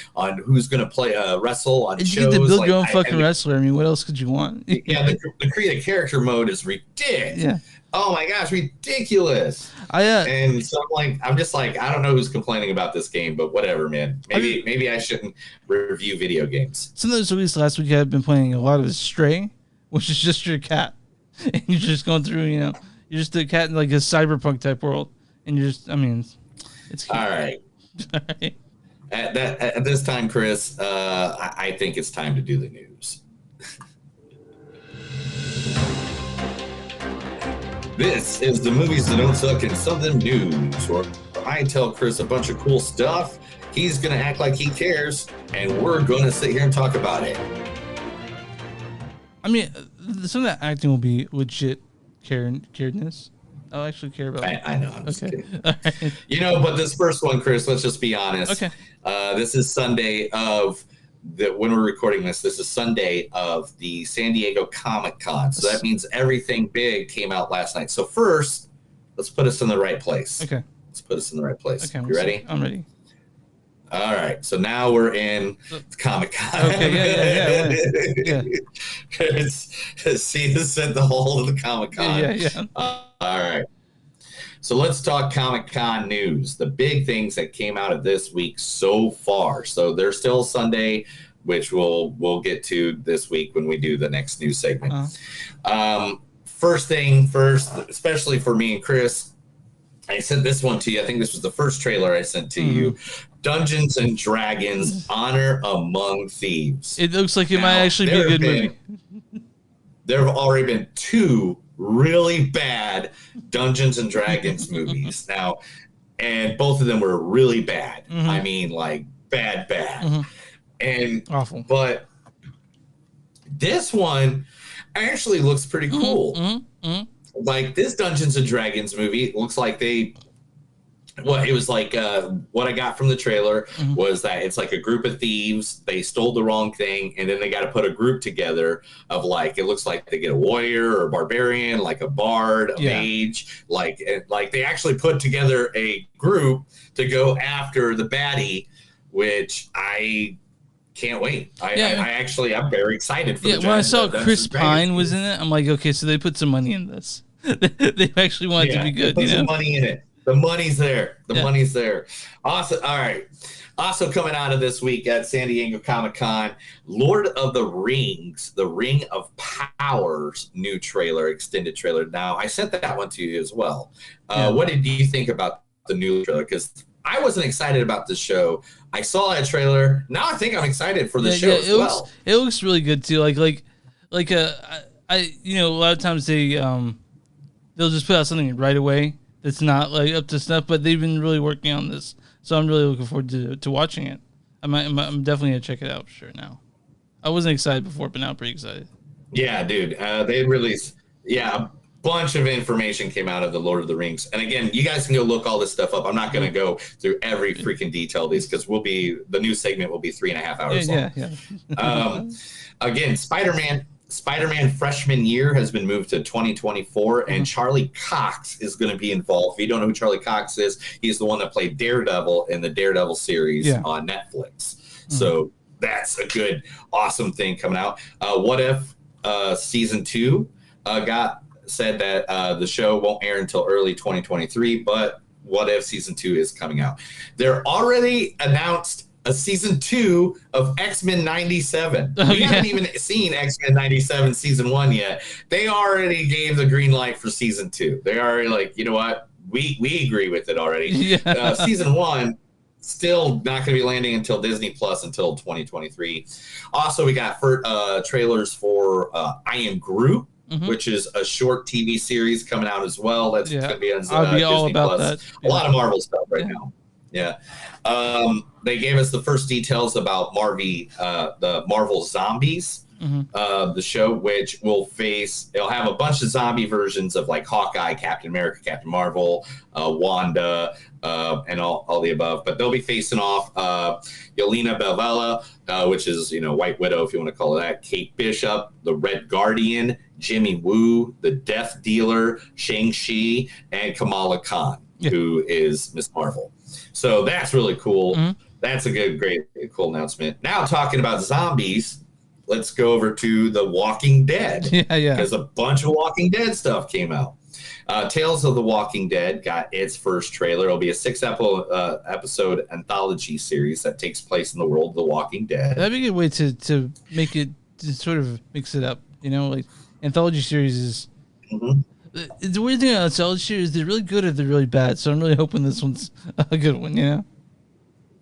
[SPEAKER 1] who's going to play wrestle on
[SPEAKER 3] and
[SPEAKER 1] shows.
[SPEAKER 3] You get to build your own fucking wrestler. I mean, what else could you want?
[SPEAKER 1] Yeah, the create a character mode is ridiculous.
[SPEAKER 3] Yeah.
[SPEAKER 1] Oh my gosh, ridiculous. And so I'm just I don't know who's complaining about this game, but whatever, man. Maybe I shouldn't review video games.
[SPEAKER 3] Some of those released last week, I've been playing a lot of Stray, which is just your cat. And you're just going through, you're just a cat in a cyberpunk type world. And you're just, it's cute.
[SPEAKER 1] All right. at this time, Chris, I think it's time to do the news. This is the Movies That Don't Suck and Something News, where I tell Chris a bunch of cool stuff. He's going to act like he cares, and we're going to sit here and talk about it.
[SPEAKER 3] I mean, some of that acting will be legit caredness. I'll actually care about it.
[SPEAKER 1] I know. I'm just
[SPEAKER 3] Okay.
[SPEAKER 1] kidding. You know, but this first one, Chris, let's just be honest.
[SPEAKER 3] Okay.
[SPEAKER 1] This is Sunday when we're recording this is Sunday of the San Diego Comic-Con. So that means everything big came out last night. So first, let's put us in the right place.
[SPEAKER 3] Okay.
[SPEAKER 1] Let's put us in the right place.
[SPEAKER 3] Okay.
[SPEAKER 1] You ready?
[SPEAKER 3] I'm ready.
[SPEAKER 1] All right. So now we're in Comic-Con.
[SPEAKER 3] Okay. Yeah.
[SPEAKER 1] See this at the whole of the Comic-Con.
[SPEAKER 3] Yeah.
[SPEAKER 1] All right. So let's talk Comic-Con news. The big things that came out of this week so far. So there's still Sunday, which we'll get to this week when we do the next news segment. First thing first, especially for me and Chris, I sent this one to you. I think this was the first trailer I sent to you. Dungeons and Dragons: Honor Among Thieves.
[SPEAKER 3] It looks like it might actually be a good movie.
[SPEAKER 1] There have already been 2 really bad Dungeons and Dragons movies now, and both of them were really bad. I mean, like bad, and
[SPEAKER 3] awful.
[SPEAKER 1] But this one actually looks pretty cool. Like this Dungeons and Dragons movie looks like it was like what I got from the trailer was that it's like a group of thieves. They stole the wrong thing, and then they got to put a group together of like, it looks like they get a warrior or a barbarian, like a bard, a mage, like they actually put together a group to go after the baddie, which I can't wait. I'm very excited for
[SPEAKER 3] when I saw Chris Pine was in it, I'm like, okay, so they put some money in this. They actually want it to be good.
[SPEAKER 1] Put some money in it. The money's there. The money's there. Awesome. All right. Also coming out of this week at San Diego Comic-Con, Lord of the Rings, The Ring of Power's new trailer, extended trailer. Now, I sent that one to you as well. What did you think about the new trailer? Because I wasn't excited about this show. I saw that trailer. Now I think I'm excited for the show as well.
[SPEAKER 3] It looks really good too. A lot of times they'll just put out something right away that's not like up to snuff, but they've been really working on this, so I'm really looking forward to watching it. I'm definitely gonna check it out for sure now. I wasn't excited before, but now I'm pretty excited.
[SPEAKER 1] Yeah, dude. They released a bunch of information came out of the Lord of the Rings, and again, you guys can go look all this stuff up. I'm not gonna go through every freaking detail of these because the news segment will be 3.5 hours long. Again, Spider-Man freshman year has been moved to 2024, and Charlie Cox is going to be involved. If you don't know who Charlie Cox is, he's the one that played Daredevil in the Daredevil series on Netflix. So that's a good, awesome thing coming out. What If season 2 said that the show won't air until early 2023, but What If season 2 is coming out. They're already announced a season 2 of X-Men 97. We haven't even seen X-Men 97 season 1 yet. They already gave the green light for season 2. They already like, you know what? We agree with it already. Season 1 still not going to be landing until Disney Plus until 2023. Also, we got trailers for I Am Groot, which is a short TV series coming out as well. That's going to be on Disney Plus. That. A lot of Marvel stuff right now. Yeah. They gave us the first details about the Marvel Zombies, the show, which it'll have a bunch of zombie versions of like Hawkeye, Captain America, Captain Marvel, Wanda, and all the above. But they'll be facing off Yelena Belvella, which is, White Widow, if you want to call it that, Kate Bishop, the Red Guardian, Jimmy Woo, the Death Dealer, Shang-Chi, and Kamala Khan, who is Miss Marvel. So that's really cool. That's a great, cool announcement. Now talking about zombies, let's go over to The Walking Dead. Because a bunch of Walking Dead stuff came out. Tales of the Walking Dead got its first trailer. It'll be a 6-episode anthology series that takes place in the world of The Walking Dead.
[SPEAKER 3] That'd be a good way to make it, to sort of mix it up. Like anthology series is... The weird thing about anthology series, they're really good or they're really bad. So I'm really hoping this one's a good one,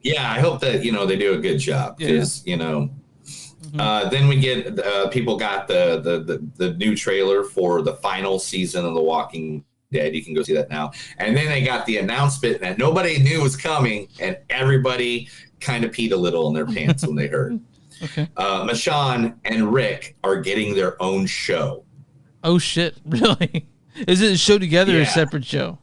[SPEAKER 1] Yeah, I hope that they do a good job because then we get people got the new trailer for the final season of The Walking Dead. You can go see that now. And then they got the announcement that nobody knew was coming, and everybody kind of peed a little in their pants when they heard.
[SPEAKER 3] Okay.
[SPEAKER 1] Michonne and Rick are getting their own show.
[SPEAKER 3] Oh shit! Really? Is it a show together or a separate show?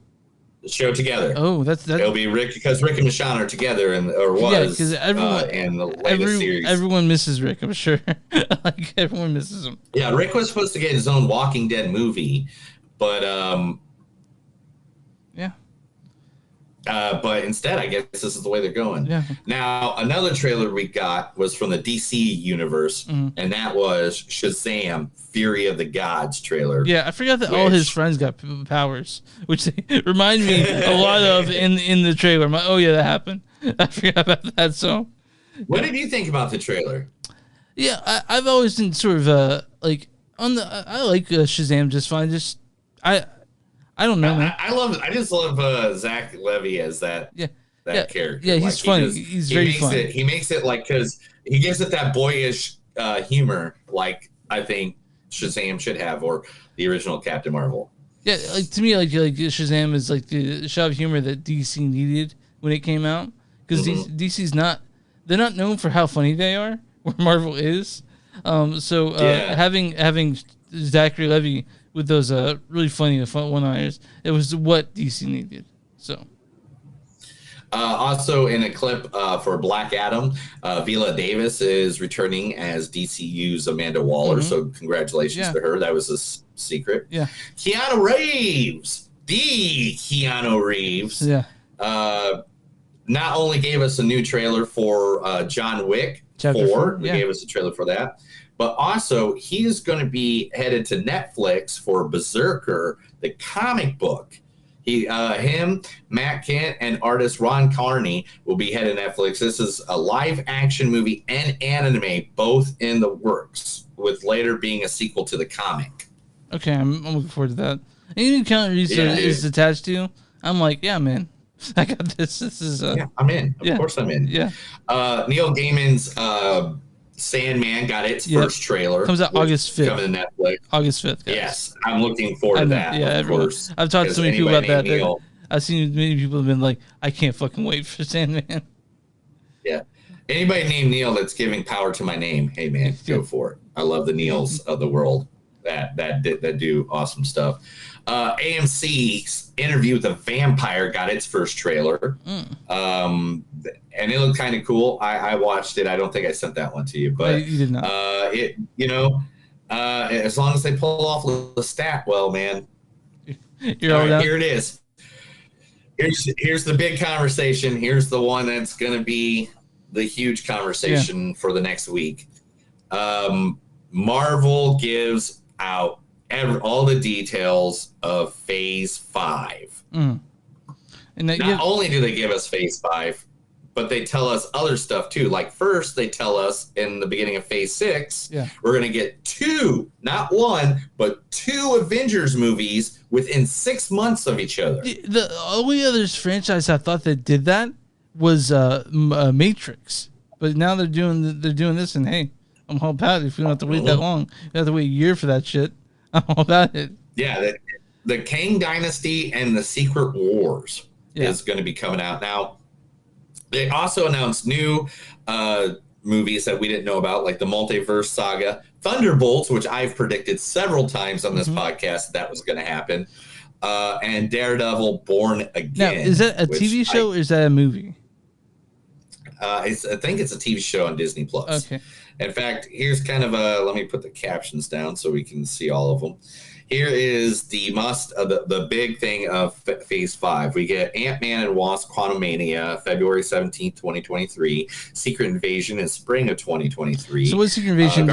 [SPEAKER 1] Show together.
[SPEAKER 3] Oh, that's
[SPEAKER 1] It'll be Rick because Rick and Michonne are together
[SPEAKER 3] because everyone
[SPEAKER 1] in the latest series.
[SPEAKER 3] Everyone misses Rick, I'm sure. Like everyone misses him.
[SPEAKER 1] Yeah, Rick was supposed to get his own Walking Dead movie, but but instead, I guess this is the way they're going.
[SPEAKER 3] Yeah.
[SPEAKER 1] Now, another trailer we got was from the DC universe, and that was Shazam: Fury of the Gods trailer.
[SPEAKER 3] Yeah, I forgot that all his friends got powers, which they remind me a lot of in the trailer. I'm like, oh yeah, that happened. I forgot about that. So,
[SPEAKER 1] what did you think about the trailer?
[SPEAKER 3] Yeah, I've always been sort of like on the. I like Shazam just fine. I don't know, man.
[SPEAKER 1] I just love Zach Levy as that character.
[SPEAKER 3] Yeah, he's funny. He's very funny.
[SPEAKER 1] He makes it like because he gives it that boyish humor, like I think Shazam should have, or the original Captain Marvel.
[SPEAKER 3] Yeah, like to me, like Shazam is like the shot of humor that DC needed when it came out, because DC's they're not known for how funny they are, where Marvel is. Having Zachary Levy with those really funny one-liners, it was what DC needed. So,
[SPEAKER 1] also in a clip for Black Adam, Viola Davis is returning as DCU's Amanda Waller. So congratulations to her. That was a secret.
[SPEAKER 3] Yeah,
[SPEAKER 1] Keanu Reeves, the Keanu Reeves.
[SPEAKER 3] Yeah.
[SPEAKER 1] Not only gave us a new trailer for John Wick 4, he gave us a trailer for that. But also, he is going to be headed to Netflix for Berserker, the comic book. Him, Matt Kent, and artist Ron Carney will be headed to Netflix. This is a live-action movie and anime, both in the works, with later being a sequel to the comic.
[SPEAKER 3] Okay, I'm looking forward to that. Anything Keanu Reeves is attached to, I'm like, yeah, man, I got this. This is
[SPEAKER 1] I'm in. Of course, I'm in.
[SPEAKER 3] Yeah.
[SPEAKER 1] Neil Gaiman's Sandman got its first trailer.
[SPEAKER 3] Comes out August 5th.
[SPEAKER 1] Coming to Netflix.
[SPEAKER 3] August 5th, guys.
[SPEAKER 1] Yes, I'm looking forward to that.
[SPEAKER 3] Yeah,
[SPEAKER 1] of course.
[SPEAKER 3] I've talked to so many people about that. I've seen many people have been like, I can't fucking wait for Sandman.
[SPEAKER 1] Yeah. Anybody named Neil that's giving power to my name, hey man, go for it. I love the Neils of the world that do awesome stuff. AMC's Interview with the Vampire got its first trailer. And it looked kind of cool. I watched it. I don't think I sent that one to you, but
[SPEAKER 3] you did not.
[SPEAKER 1] As long as they pull off Lestat well, man.
[SPEAKER 3] You're all right,
[SPEAKER 1] here it is. Here's the big conversation. Here's the one that's going to be the huge conversation for the next week. Marvel gives out all the details of Phase 5.
[SPEAKER 3] And
[SPEAKER 1] Not only do they give us Phase 5, but they tell us other stuff too. Like first, they tell us in the beginning of Phase 6, we're going to get 2, not 1, but 2 Avengers movies within 6 months of each other.
[SPEAKER 3] The only other franchise I thought that did that was Matrix, but now they're doing this, and hey, I'm all about it. If you don't have to wait that long, you have to wait a year for that shit. I'm all about it.
[SPEAKER 1] Yeah, the Kang Dynasty and the Secret Wars is going to be coming out now. They also announced new movies that we didn't know about, like the Multiverse Saga, Thunderbolts, which I've predicted several times on this podcast that was going to happen, and Daredevil Born Again.
[SPEAKER 3] Now, is that a TV show or is that a movie?
[SPEAKER 1] I think it's a TV show on Disney Plus.
[SPEAKER 3] Okay.
[SPEAKER 1] In fact, here's kind of let me put the captions down so we can see all of them. Here is the big thing of Phase 5. We get Ant-Man and Wasp: Quantumania, February 17th, 2023. Secret Invasion in spring of 2023.
[SPEAKER 3] So what's Secret Invasion?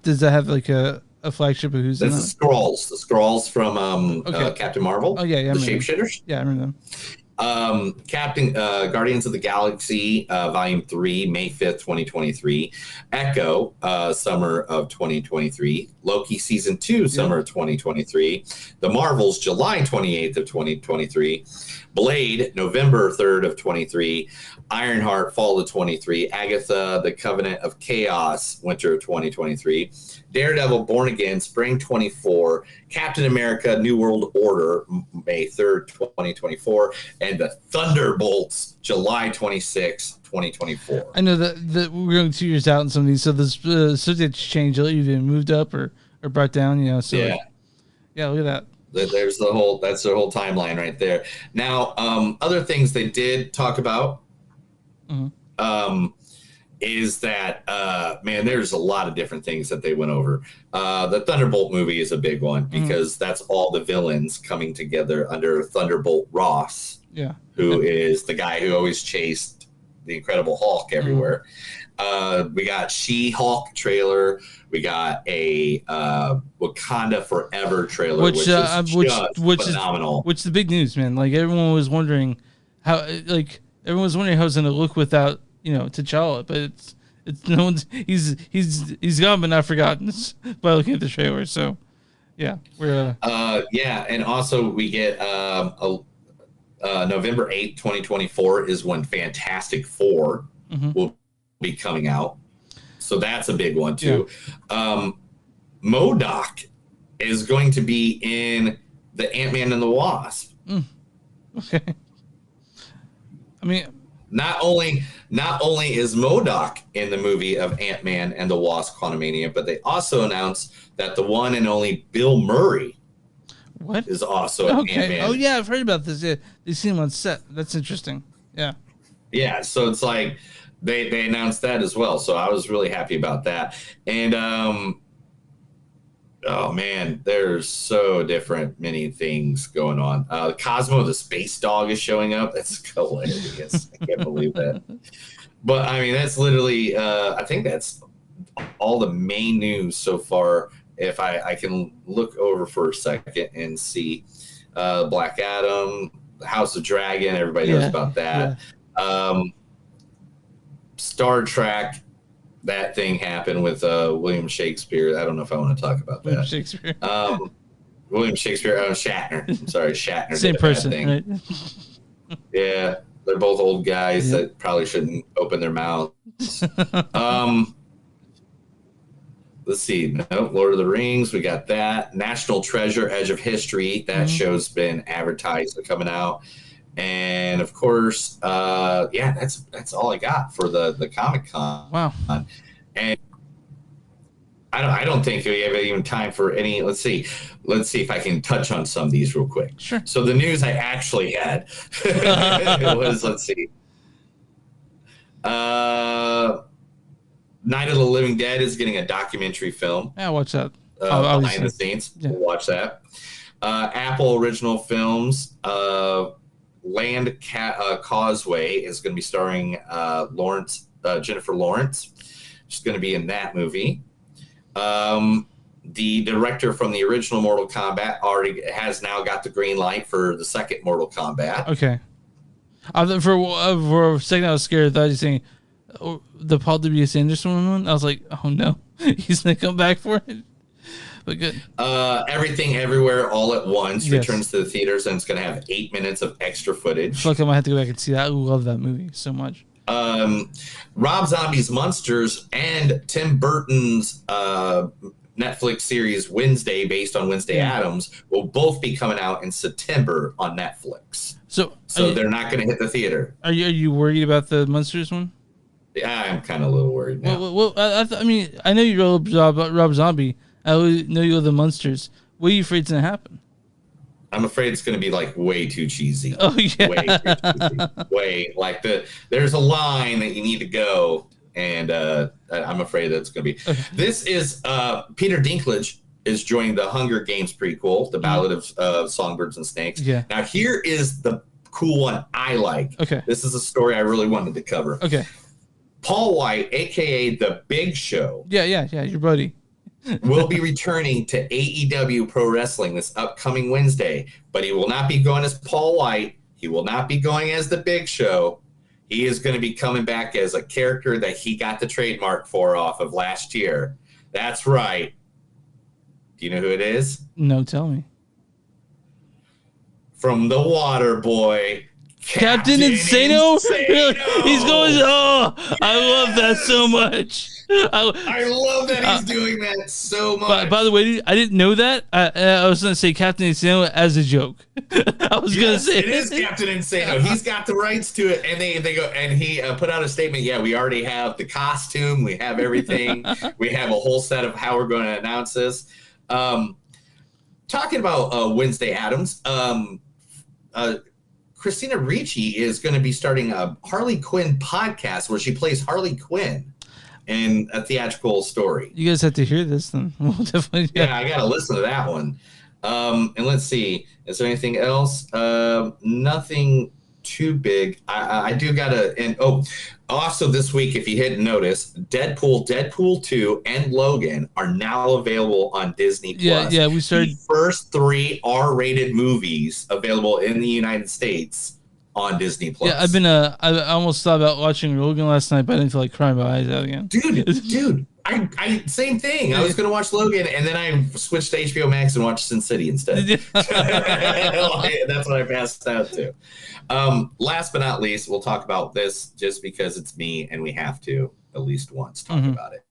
[SPEAKER 3] Does that have like a flagship of who's in it?
[SPEAKER 1] This is Skrulls. The Skrulls from Captain Marvel.
[SPEAKER 3] Oh, yeah.
[SPEAKER 1] The Shapeshifters.
[SPEAKER 3] Yeah, I remember them.
[SPEAKER 1] Captain Guardians of the Galaxy Volume 3, May 5th, 2023. Echo, summer of 2023. Loki Season 2, summer of 2023. The Marvels, July 28th of 2023. Blade, November 3rd of 23. Ironheart, fall of 23. Agatha, The Covenant of Chaos, winter of 2023. Daredevil, Born Again, spring 24. Captain America, New World Order, May 3rd, 2024. And The Thunderbolts, July 26th, 2024.
[SPEAKER 3] I know that we're going 2 years out in some of these, so the subjects change. They'll either moved up or brought down, you know. So
[SPEAKER 1] yeah.
[SPEAKER 3] Look at that.
[SPEAKER 1] That's the whole timeline right there. Now, other things they did talk about is that, man, there's a lot of different things that they went over. The Thunderbolt movie is a big one because that's all the villains coming together under Thunderbolt Ross, who is the guy who always chased the Incredible Hulk everywhere. We got She-Hulk trailer. We got a Wakanda Forever trailer, which is phenomenal.
[SPEAKER 3] Which is the big news, man. Like everyone was wondering how it's going to look without, you know, T'Challa, but it's no one's he's gone but not forgotten by looking at the trailer. So yeah, we're
[SPEAKER 1] and also we get November 8th, 2024 is when Fantastic Four will be coming out. So that's a big one too. MODOK is going to be in the Ant-Man and the Wasp.
[SPEAKER 3] Okay. I mean,
[SPEAKER 1] not only is MODOK in the movie of Ant-Man and the Wasp: Quantumania, but they also announced that the one and only Bill Murray is also in Ant-Man.
[SPEAKER 3] Oh yeah, I've heard about this. Yeah, they see him on set. That's interesting. Yeah.
[SPEAKER 1] Yeah, so it's like they announced that as well. So I was really happy about that. And oh man, there's so different many things going on. Cosmo the space dog is showing up. That's hilarious. I can't believe that. But I mean, that's literally I think that's all the main news so far. If I can look over for a second and see Black Adam, House of Dragon, everybody knows about that. Star Trek, that thing happened with William Shakespeare. I don't know if I want to talk about that.
[SPEAKER 3] William Shakespeare.
[SPEAKER 1] William Shakespeare. Shatner. I'm sorry, Shatner.
[SPEAKER 3] Same person, right?
[SPEAKER 1] Yeah, they're both old guys that probably shouldn't open their mouths. Let's see. No, Lord of the Rings. We got that. National Treasure: Edge of History. That show's been advertised for coming out. And of course, that's all I got for the Comic-Con.
[SPEAKER 3] Wow.
[SPEAKER 1] And I don't think we have even time for any. Let's see if I can touch on some of these real quick.
[SPEAKER 3] Sure.
[SPEAKER 1] So the news I actually had was, let's see. Night of the Living Dead is getting a documentary film.
[SPEAKER 3] Yeah, watch that.
[SPEAKER 1] Behind the scenes. Yeah. We'll watch that. Apple Original Films. Land Causeway is going to be starring Jennifer Lawrence. She's going to be in that movie. The director from the original Mortal Kombat already has now got the green light for the second Mortal Kombat.
[SPEAKER 3] Okay. For a second, I was scared. I thought you were saying the Paul W.S. Anderson one. I was like, oh no, he's going to come back for it. But good.
[SPEAKER 1] Everything Everywhere All at Once returns to the theaters, and it's going to have 8 minutes of extra footage.
[SPEAKER 3] I feel like I might have to go back and see that. I love that movie so much.
[SPEAKER 1] Rob Zombie's Monsters and Tim Burton's Netflix series Wednesday, based on Wednesday Addams, will both be coming out in September on Netflix. So they're not going to hit the theater.
[SPEAKER 3] Are you worried about the Monsters one?
[SPEAKER 1] Yeah, I'm kind of a little worried now.
[SPEAKER 3] Well, I mean, I know you love Rob Zombie. I know you love the Monsters. What are you afraid is going to happen?
[SPEAKER 1] I'm afraid it's going to be like way too cheesy.
[SPEAKER 3] Oh yeah,
[SPEAKER 1] way too cheesy. Way like there's a line that you need to go, and I'm afraid that's going to be. This is Peter Dinklage is joining the Hunger Games prequel, The Ballad of Songbirds and Snakes.
[SPEAKER 3] Yeah.
[SPEAKER 1] Now here is the cool one I like.
[SPEAKER 3] Okay.
[SPEAKER 1] This is a story I really wanted to cover.
[SPEAKER 3] Okay.
[SPEAKER 1] Paul White, aka The Big Show.
[SPEAKER 3] Yeah, your buddy.
[SPEAKER 1] will be returning to AEW Pro Wrestling this upcoming Wednesday, but he will not be going as Paul White. He will not be going as the Big Show. He is going to be coming back as a character that he got the trademark for off of last year. That's right. Do you know who it is?
[SPEAKER 3] No, tell me.
[SPEAKER 1] From The Water Boy,
[SPEAKER 3] Captain Insano? Really? He's going. Oh, I love that so much.
[SPEAKER 1] I love that he's doing that so much.
[SPEAKER 3] By the way, I didn't know that. I was going to say Captain Insano as a joke. I was going to say
[SPEAKER 1] it is Captain Insano. He's got the rights to it, and they go and he put out a statement. Yeah, we already have the costume, we have everything, we have a whole set of how we're going to announce this. Talking about Wednesday Addams, Christina Ricci is going to be starting a Harley Quinn podcast where she plays Harley Quinn in a theatrical story.
[SPEAKER 3] You guys have to hear this then. We'll definitely.
[SPEAKER 1] Yeah, I got to listen to that one. And let's see. Is there anything else? Nothing too big. I do got to. And also this week, if you hadn't noticed, Deadpool 2, and Logan are now available on Disney Plus.
[SPEAKER 3] Yeah, we started.
[SPEAKER 1] The first 3 R-rated movies available in the United States on Disney Plus.
[SPEAKER 3] Yeah, I've been. I almost thought about watching Logan last night, but I didn't feel like crying my eyes out again.
[SPEAKER 1] Dude. I same thing. I was going to watch Logan, and then I switched to HBO Max and watched Sin City instead. That's what I passed out to. Last but not least, we'll talk about this just because it's me, and we have to at least once talk about it.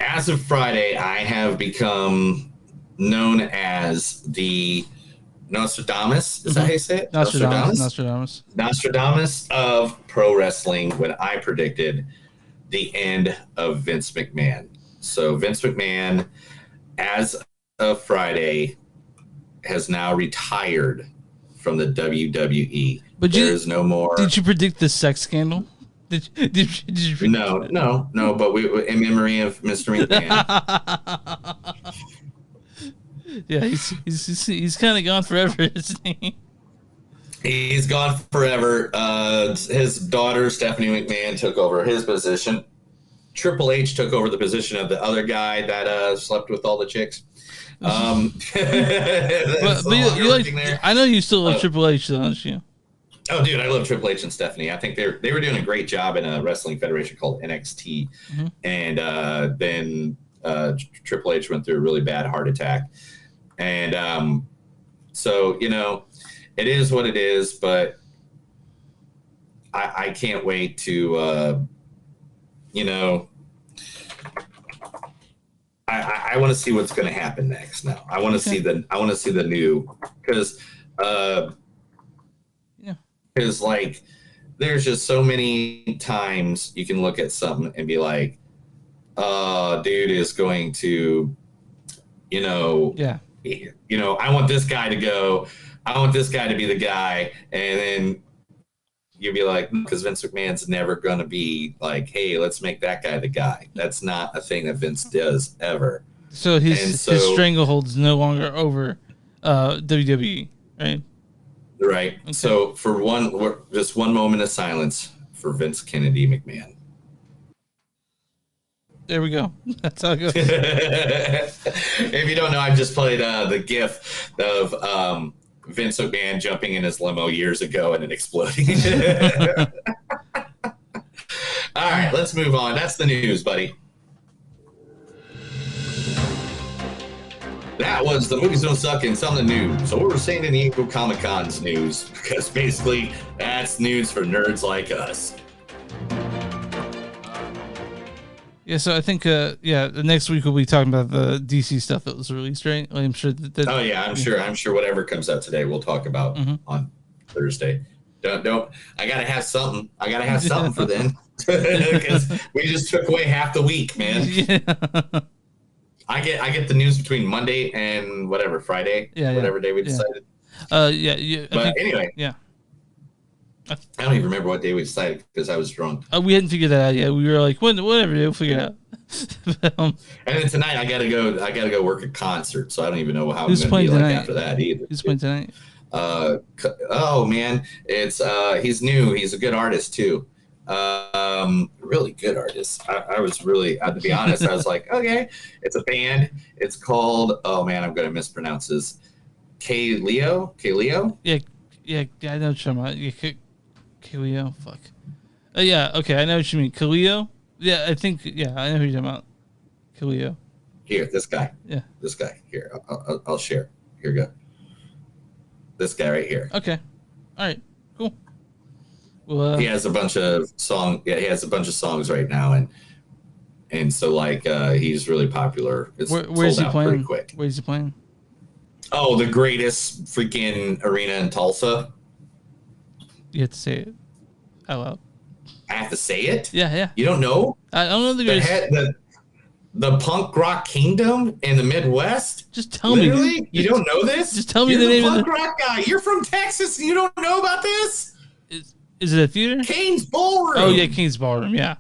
[SPEAKER 1] As of Friday, I have become known as the Nostradamus. Is that how you say it? Nostradamus of pro wrestling when I predicted the end of Vince McMahon. So Vince McMahon, as of Friday, has now retired from the WWE.
[SPEAKER 3] But
[SPEAKER 1] there is no more.
[SPEAKER 3] Did you predict the sex scandal? Did you
[SPEAKER 1] No. But we, in memory of Mr. McMahon.
[SPEAKER 3] Yeah, he's kind of gone forever, isn't he?
[SPEAKER 1] He's gone forever. His daughter, Stephanie McMahon, took over his position. Triple H took over the position of the other guy that slept with all the chicks.
[SPEAKER 3] But you like, I know you still love Triple H, don't you?
[SPEAKER 1] Oh, dude, I love Triple H and Stephanie. I think they were doing a great job in a wrestling federation called NXT. And then Triple H went through a really bad heart attack. And so, it is what it is, but I can't wait to, I want to see what's going to happen next. Now, I want to see the new, because like there's just so many times you can look at something and be like, dude is going to, I want this guy to go. I want this guy to be the guy. And then you'd be like, because Vince McMahon's never going to be like, hey, let's make that guy the guy. That's not a thing that Vince does ever.
[SPEAKER 3] So his stranglehold's no longer over WWE, right?
[SPEAKER 1] Right. Okay. So for just one moment of silence for Vince Kennedy McMahon.
[SPEAKER 3] There we go. That's how it goes.
[SPEAKER 1] If you don't know, I just played the GIF of Vince McMahon jumping in his limo years ago and it exploding. All right, let's move on. That's the news, buddy. That was the Movies Don't Suck and some of the news. So what we're saying in the April Comic Con's news, because basically that's news for nerds like us.
[SPEAKER 3] Yeah, so I think, the next week we'll be talking about the DC stuff that was released, right? I'm sure that.
[SPEAKER 1] Oh yeah, I'm sure whatever comes out today we'll talk about on Thursday. Don't. I gotta have something. For then, because we just took away half the week, man. Yeah. I get the news between Monday and whatever Friday, whatever day we decided. Anyway,
[SPEAKER 3] yeah.
[SPEAKER 1] I don't even remember what day we decided because I was drunk.
[SPEAKER 3] We hadn't figured that out yet. We were like, whatever, we'll figure it out.
[SPEAKER 1] And then tonight I gotta go work a concert, so I don't even know how I'm gonna be like after that either.
[SPEAKER 3] Who's playing tonight?
[SPEAKER 1] Oh man, it's he's new. He's a good artist too. Really good artist. I was really, to be honest, I was like, okay, it's a band. It's called, oh man, I'm gonna mispronounce this. K-Leo?
[SPEAKER 3] Yeah. Yeah, I know what you're talking about. Yeah, Kaleo, fuck. Yeah, okay, I know what you mean. Kaleo? Yeah, I think, yeah, I know who you're talking about. Kaleo.
[SPEAKER 1] Here, this guy.
[SPEAKER 3] Yeah.
[SPEAKER 1] This guy. Here, I'll share. Here we go. This guy right here.
[SPEAKER 3] Okay. All right. Cool. Well,
[SPEAKER 1] he has a bunch of songs. Yeah, he has a bunch of songs right now, and so like he's really popular. It's
[SPEAKER 3] where's
[SPEAKER 1] sold
[SPEAKER 3] he
[SPEAKER 1] out
[SPEAKER 3] playing?
[SPEAKER 1] pretty quick.
[SPEAKER 3] Where's he playing?
[SPEAKER 1] Oh, the greatest freaking arena in Tulsa.
[SPEAKER 3] You have to say it out loud.
[SPEAKER 1] I have to say it?
[SPEAKER 3] Yeah.
[SPEAKER 1] You don't know?
[SPEAKER 3] I don't know
[SPEAKER 1] the punk rock kingdom in the Midwest.
[SPEAKER 3] Just tell
[SPEAKER 1] Literally?
[SPEAKER 3] me.
[SPEAKER 1] You don't know this?
[SPEAKER 3] Just tell me
[SPEAKER 1] You're
[SPEAKER 3] the name
[SPEAKER 1] punk
[SPEAKER 3] of the
[SPEAKER 1] rock guy. You're from Texas and you don't know about this?
[SPEAKER 3] Is it a theater?
[SPEAKER 1] Kane's Ballroom.
[SPEAKER 3] Oh yeah, Kane's Ballroom. Yeah.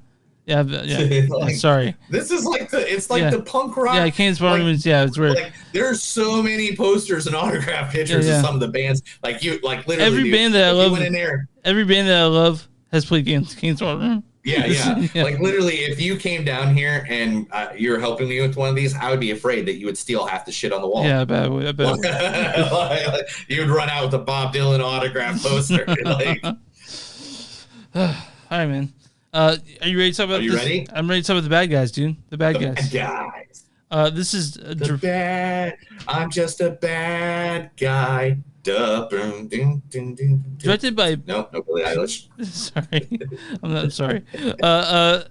[SPEAKER 1] Like,
[SPEAKER 3] sorry.
[SPEAKER 1] This is like the punk rock.
[SPEAKER 3] Yeah, Kane's Ballroom is it's where
[SPEAKER 1] there's so many posters and autograph pictures of some of the bands. Like literally
[SPEAKER 3] every band that I love.
[SPEAKER 1] Went in there.
[SPEAKER 3] Every band that I love has played Kane's Ballroom.
[SPEAKER 1] Yeah. Like literally, if you came down here and you're helping me with one of these, I would be afraid that you would steal half the shit on the wall.
[SPEAKER 3] Yeah, I bet.
[SPEAKER 1] You'd run out with a Bob Dylan autograph poster.
[SPEAKER 3] All right, man. Are you ready to talk about this?
[SPEAKER 1] Ready?
[SPEAKER 3] I'm ready to talk about the bad guys, dude. The bad guys. This is
[SPEAKER 1] I'm just a bad guy.
[SPEAKER 3] Directed by
[SPEAKER 1] no Billie Eilish.
[SPEAKER 3] Sorry, I'm sorry. I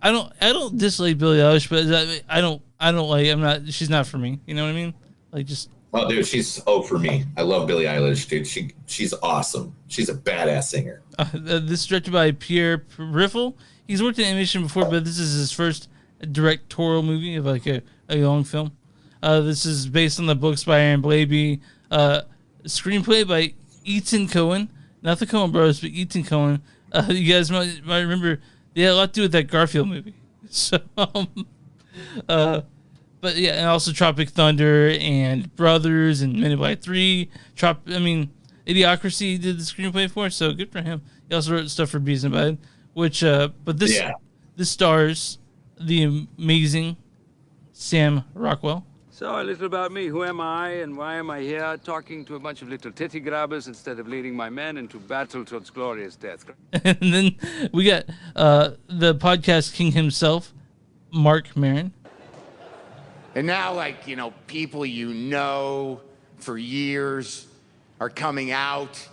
[SPEAKER 3] don't dislike Billie Eilish, but I don't like. She's not for me. You know what I mean? Like just.
[SPEAKER 1] Oh, dude, she's for me. I love Billie Eilish, dude. She's awesome. She's a badass singer.
[SPEAKER 3] This is directed by Pierre Riffel. He's worked in animation before, but this is his first directorial movie of like a long film. This is based on the books by Aaron Blabey. Screenplay by Ethan Coen, not the Coen Brothers, but Ethan Coen. You guys might remember they had a lot to do with that Garfield movie. So, but yeah, and also Tropic Thunder and Brothers and Men in Black 3. Idiocracy he did the screenplay for, so good for him. He also wrote stuff for Bees and Bud, this stars the amazing Sam Rockwell.
[SPEAKER 10] So, a little about me. Who am I and why am I here talking to a bunch of little titty grabbers instead of leading my men into battle towards glorious death?
[SPEAKER 3] And then we got the podcast king himself, Marc Maron.
[SPEAKER 11] And now, people for years are coming out.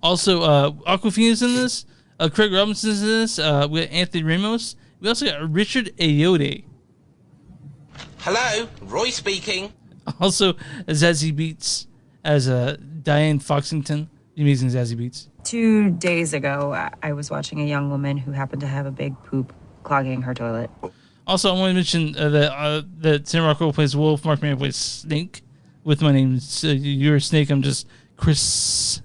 [SPEAKER 3] Also, Awkawfina's in this. Craig Robinson's in this. We got Anthony Ramos. We also got Richard Ayoade.
[SPEAKER 12] Hello, Roy speaking.
[SPEAKER 3] Also, Zazie Beetz as Diane Foxington, the amazing Zazie Beetz.
[SPEAKER 14] 2 days ago, I was watching a young woman who happened to have a big poop clogging her toilet.
[SPEAKER 3] Also, I want to mention that Sam Rockwell plays Wolf, Marc Maron plays Snake. With my name, you're a Snake. I'm just Chris.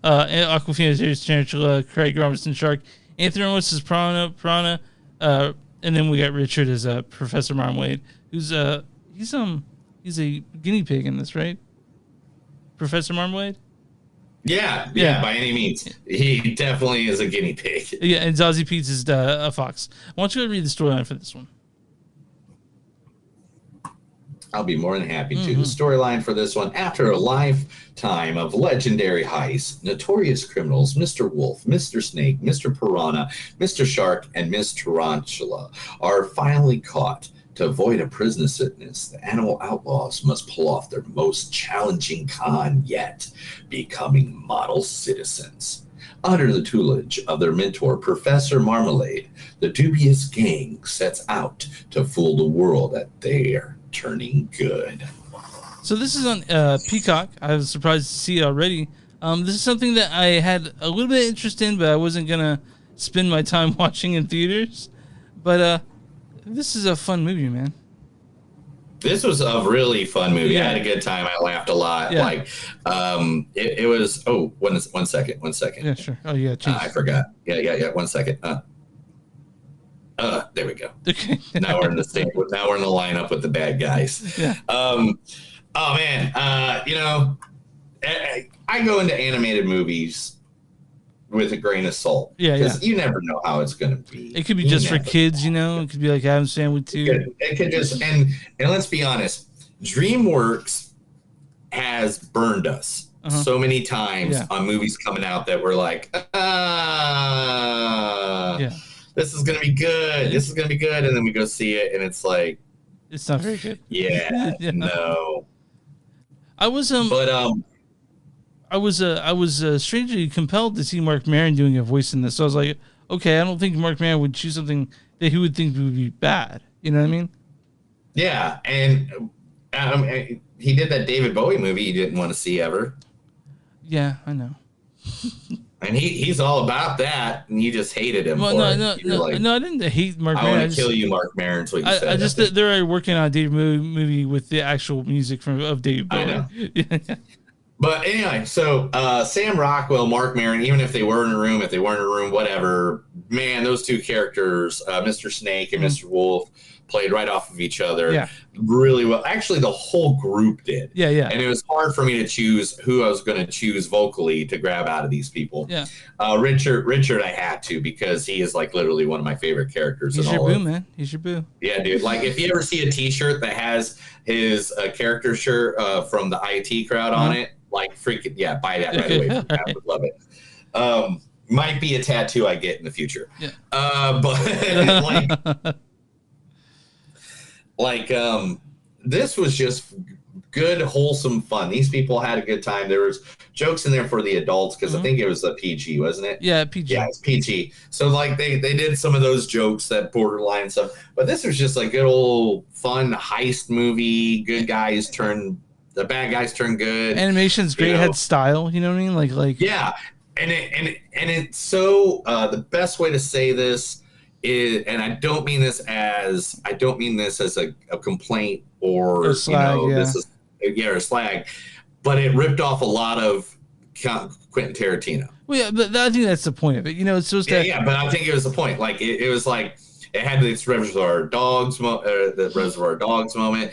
[SPEAKER 3] Awkawfina is Tarantula. Craig Robinson Shark. Anthony Ramos is Piranha. And then we got Richard as Professor Marmalade, who's he's a guinea pig in this, right? Professor Marmalade.
[SPEAKER 1] Yeah, by any means. He definitely is a guinea pig.
[SPEAKER 3] Yeah, and Zazie Beetz is a fox. Why don't you read the storyline for this one?
[SPEAKER 1] I'll be more than happy to. The storyline for this one: after a lifetime of legendary heists, notorious criminals Mr. Wolf, Mr. Snake, Mr. Piranha, Mr. Shark, and Miss Tarantula are finally caught. To avoid a prison sentence, the animal outlaws must pull off their most challenging con yet, becoming model citizens. Under the tutelage of their mentor, Professor Marmalade, the dubious gang sets out to fool the world that they are turning good.
[SPEAKER 3] So this is on Peacock. I was surprised to see it already. This is something that I had a little bit of interest in, but I wasn't going to spend my time watching in theaters. But this is a fun movie, man.
[SPEAKER 1] This was a really fun movie.
[SPEAKER 3] Yeah.
[SPEAKER 1] I had a good time. I laughed a lot.
[SPEAKER 3] Yeah.
[SPEAKER 1] It was. Oh, one second.
[SPEAKER 3] Yeah, sure. Oh, yeah.
[SPEAKER 1] I forgot. Yeah. 1 second. There we go.
[SPEAKER 3] Okay.
[SPEAKER 1] Now we're in the state. Now we're in the lineup with the bad guys.
[SPEAKER 3] Yeah.
[SPEAKER 1] Oh man. I go into animated movies with a grain of salt.
[SPEAKER 3] Yeah.
[SPEAKER 1] Because you never know how it's going to be.
[SPEAKER 3] It could be just for kids, It could be like Adam's Family too.
[SPEAKER 1] It could just and let's be honest, DreamWorks has burned us so many times on movies coming out that we're like, this is gonna be good. This is gonna be good, and then we go see it, and it's like,
[SPEAKER 3] it's not very good.
[SPEAKER 1] Yeah, no.
[SPEAKER 3] I was I was strangely compelled to see Marc Maron doing a voice in this. So I was like, okay, I don't think Marc Maron would choose something that he would think would be bad. You know what I mean?
[SPEAKER 1] Yeah, and he did that David Bowie movie you didn't want to see ever.
[SPEAKER 3] Yeah, I know.
[SPEAKER 1] And he's all about that, and you just hated him.
[SPEAKER 3] Well, no, I didn't hate Marc Maron.
[SPEAKER 1] I want to kill you, Marc Maron. That's what you said.
[SPEAKER 3] I just they're working on a David movie with the actual music of David Bowie.
[SPEAKER 1] I know. But anyway, so Sam Rockwell, Marc Maron, even if they were in a room, if they weren't in a room, whatever, man, those two characters, Mr. Snake and Mr. Wolf, played right off of each other really well. Actually, the whole group did.
[SPEAKER 3] Yeah.
[SPEAKER 1] And it was hard for me to choose who I was going to choose vocally to grab out of these people.
[SPEAKER 3] Yeah.
[SPEAKER 1] Richard, I had to, because he is like literally one of my favorite characters.
[SPEAKER 3] He's your boo, man. He's your boo.
[SPEAKER 1] Yeah, dude. Like, if you ever see a T-shirt that has his character shirt from the IT crowd on it, like, freaking, buy that right away. I would love it. Might be a tattoo I get in the future.
[SPEAKER 3] Yeah.
[SPEAKER 1] But this was just good, wholesome fun. These people had a good time. There was jokes in there for the adults, because I think it was a PG, wasn't it?
[SPEAKER 3] Yeah, PG.
[SPEAKER 1] Yeah, it's PG. So like they did some of those jokes, that borderline stuff. But this was just like good old fun heist movie. Good guys turn, the bad guys turn good.
[SPEAKER 3] Animation's great. It had style. You know what I mean? Like
[SPEAKER 1] yeah. And it's so the best way to say this is, and I don't mean this as a complaint or
[SPEAKER 3] slag,
[SPEAKER 1] this is or slag, but it ripped off a lot of Quentin Tarantino.
[SPEAKER 3] Well, yeah, but I think that's the point of it. It's supposed to.
[SPEAKER 1] Yeah, but I think it was the point. Like it was like it had its Reservoir Dogs moment.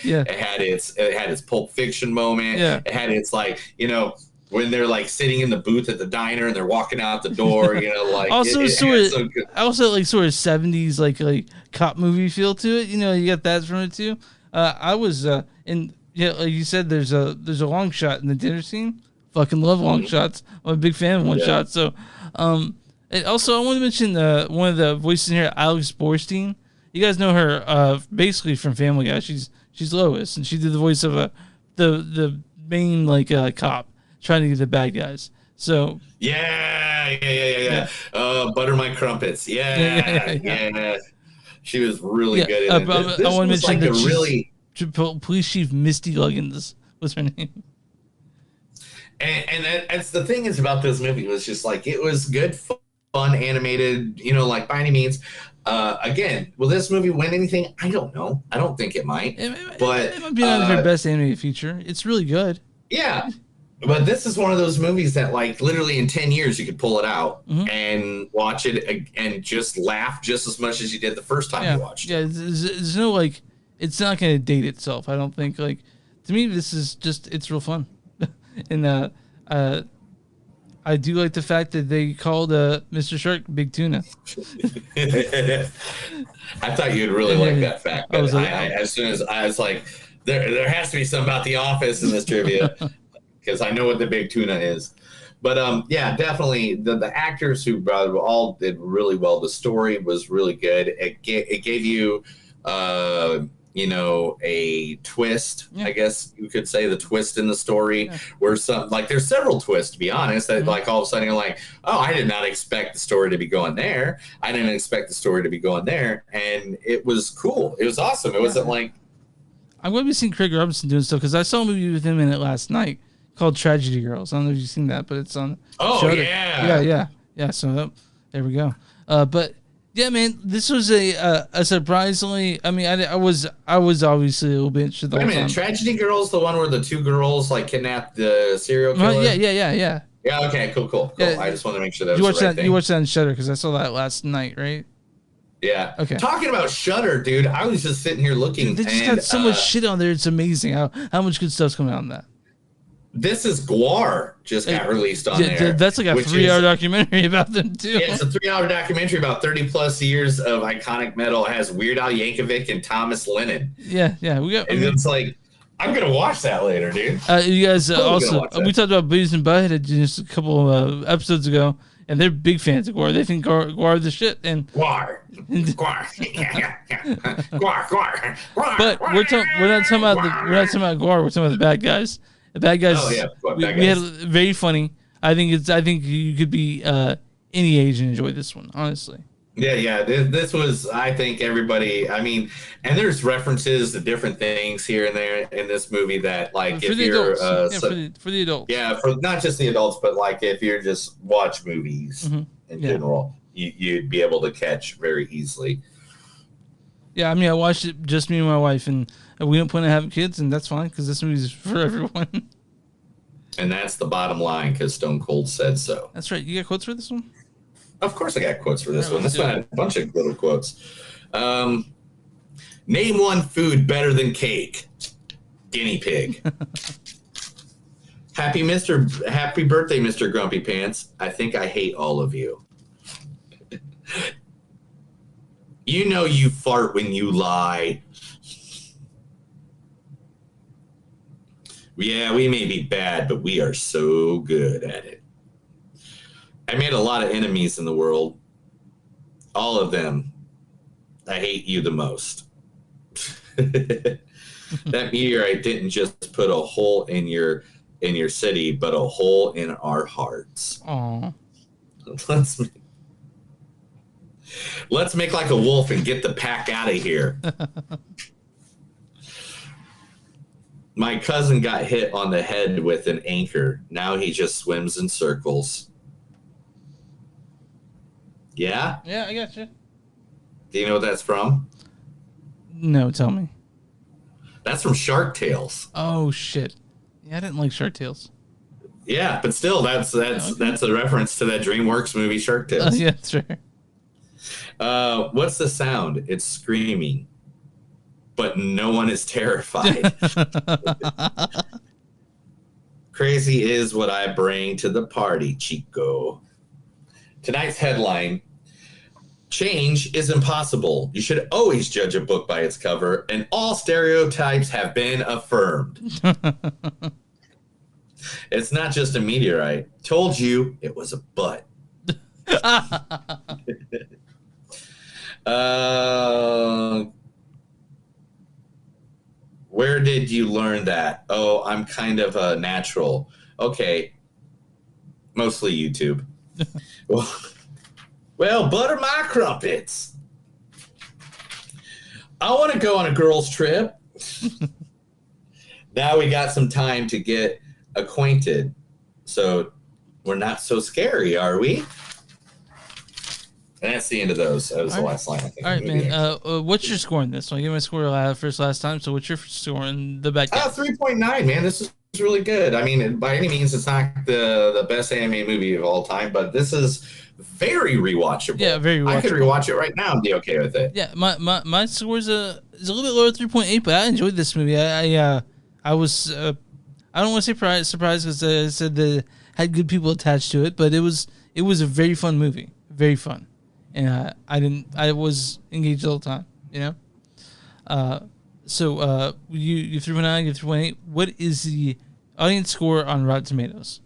[SPEAKER 3] Yeah.
[SPEAKER 1] It had its Pulp Fiction moment.
[SPEAKER 3] Yeah.
[SPEAKER 1] It had its when they're like sitting in the booth at the diner and they're walking out the door, like
[SPEAKER 3] also sort of 70s like cop movie feel to it. You get that from it too. I was like you said, there's a long shot in the dinner scene. Fucking love long shots. I'm a big fan of long shots. So, and also I want to mention one of the voices in here, Alex Borstein. You guys know her basically from Family Guy. She's Lois, and she did the voice of the main cop trying to get the bad guys. So
[SPEAKER 1] yeah. Butter my crumpets. Yeah. She was really good in it.
[SPEAKER 3] I want to mention that Police Chief Misty Luggins was her name.
[SPEAKER 1] And that's the thing is about this movie, was just like, it was good, fun, animated, like by any means. Again, will this movie win anything? I don't know. I don't think it might. But
[SPEAKER 3] it might be one of their best animated feature. It's really good.
[SPEAKER 1] Yeah. But this is one of those movies that, like, literally in 10 years you could pull it out and watch it and just laugh just as much as you did the first time you watched it.
[SPEAKER 3] Yeah, there's no, it's not going to date itself, I don't think. To me, this is just, it's real fun. And I do like the fact that they called Mr. Shark Big Tuna.
[SPEAKER 1] I thought you'd really like that fact. But as soon as I was like, there has to be something about The Office in this trivia. Because I know what the Big Tuna is. But yeah, definitely the actors who all did really well. The story was really good. It gave you a twist, I guess you could say, the twist in the story, where there's several twists, to be honest, that like all of a sudden you're like, oh, I did not expect the story to be going there. I didn't expect the story to be going there. And it was cool. It was awesome. It wasn't like,
[SPEAKER 3] I'm going to be seeing Craig Robinson doing stuff, because I saw a movie with him in it last night called Tragedy Girls. I don't know if you've seen that, but it's on. Yeah. So there we go. But yeah, man, this was a surprisingly. I mean, I was obviously a little bit interested.
[SPEAKER 1] Wait a minute, Tragedy Girls, the one where the two girls kidnapped the serial killer.
[SPEAKER 3] Yeah.
[SPEAKER 1] Yeah. Okay. Cool.
[SPEAKER 3] Yeah,
[SPEAKER 1] I just want to make sure that
[SPEAKER 3] you
[SPEAKER 1] was
[SPEAKER 3] watched
[SPEAKER 1] the right thing.
[SPEAKER 3] You watched that on Shudder, because I saw that last night, right?
[SPEAKER 1] Yeah.
[SPEAKER 3] Okay.
[SPEAKER 1] Talking about Shudder, dude, I was just sitting here looking.
[SPEAKER 3] They just got so much shit on there. It's amazing how much good stuff's coming out on that.
[SPEAKER 1] This is Gwar just got released on there.
[SPEAKER 3] That's like a 3-hour documentary about them too.
[SPEAKER 1] Yeah, it's a 3-hour documentary about 30 plus years of iconic metal. It has Weird Al Yankovic and Thomas Lennon.
[SPEAKER 3] Yeah.
[SPEAKER 1] It's like, I'm gonna watch that later, dude.
[SPEAKER 3] You guys
[SPEAKER 1] Totally gonna
[SPEAKER 3] also
[SPEAKER 1] watch that.
[SPEAKER 3] we talked about Beavis and Butthead just a couple episodes ago, and they're big fans of Gwar. They think Gwar the shit. And
[SPEAKER 1] Gwar, Gwar, Gwar.
[SPEAKER 3] But we're not talking about Gwar. We're talking about the bad guys. The bad guys.
[SPEAKER 1] Oh, yeah, bad
[SPEAKER 3] we had
[SPEAKER 1] guys.
[SPEAKER 3] very funny. I think you could be any age and enjoy this one. Honestly.
[SPEAKER 1] Yeah. This was, I think, everybody. I mean, and there's references to different things here and there in this movie that, like,
[SPEAKER 3] For
[SPEAKER 1] if
[SPEAKER 3] the
[SPEAKER 1] you're
[SPEAKER 3] adults. For the adults.
[SPEAKER 1] yeah, for not just the adults, but like if you're just watch movies in general, you'd be able to catch very easily.
[SPEAKER 3] Yeah, I mean, I watched it just me and my wife, and we don't plan on having kids, and that's fine because this movie's for everyone.
[SPEAKER 1] And that's the bottom line because Stone Cold said so.
[SPEAKER 3] That's right. You got quotes for this one?
[SPEAKER 1] Of course, I got quotes for this
[SPEAKER 3] All right,
[SPEAKER 1] one. This
[SPEAKER 3] let's
[SPEAKER 1] one
[SPEAKER 3] do
[SPEAKER 1] had a bunch of little quotes. Name one food better than cake. Guinea pig. Happy birthday, Mr. Grumpy Pants. I think I hate all of you. You know you fart when you lie. Yeah, we may be bad, but we are so good at it. I made a lot of enemies in the world. All of them. I hate you the most. That meteorite didn't just put a hole in your city, but a hole in our hearts.
[SPEAKER 3] Aww.
[SPEAKER 1] Let's make like a wolf and get the pack out of here. My cousin got hit on the head with an anchor. Now he just swims in circles. Yeah?
[SPEAKER 3] Yeah, I got you.
[SPEAKER 1] Do you know what that's from?
[SPEAKER 3] No, tell me.
[SPEAKER 1] That's from Shark Tales.
[SPEAKER 3] Oh shit! Yeah, I didn't like Shark Tales.
[SPEAKER 1] Yeah, but still, that's a reference to that DreamWorks movie Shark Tales.
[SPEAKER 3] Yeah, that's right.
[SPEAKER 1] What's the sound? It's screaming, but no one is terrified. Crazy is what I bring to the party, Chico. Tonight's headline: change is impossible. You should always judge a book by its cover, and all stereotypes have been affirmed. It's not just a meteorite. Told you it was a butt. Where did you learn that? Oh, I'm kind of a natural. Okay. Mostly YouTube. Well, butter my crumpets. I want to go on a girls' trip. Now we got some time to get acquainted. So we're not so scary, are we? And that's the end of those. That was the last line, I think.
[SPEAKER 3] All right, man. What's your score in this? So I gave my score last time. So what's your score in the back?
[SPEAKER 1] 3.9, man. This is really good. I mean, by any means, it's not the best anime movie of all time, but this is very rewatchable.
[SPEAKER 3] Yeah, very rewatchable.
[SPEAKER 1] I could rewatch it right now and be okay with it.
[SPEAKER 3] Yeah, my score is a little bit lower, 3.8, but I enjoyed this movie. I was I don't want to say surprised because I said that had good people attached to it, but it was a very fun movie, very fun, and I was engaged the whole time, you know. So you 3.9, you 3.8. What is the audience score on Rotten Tomatoes?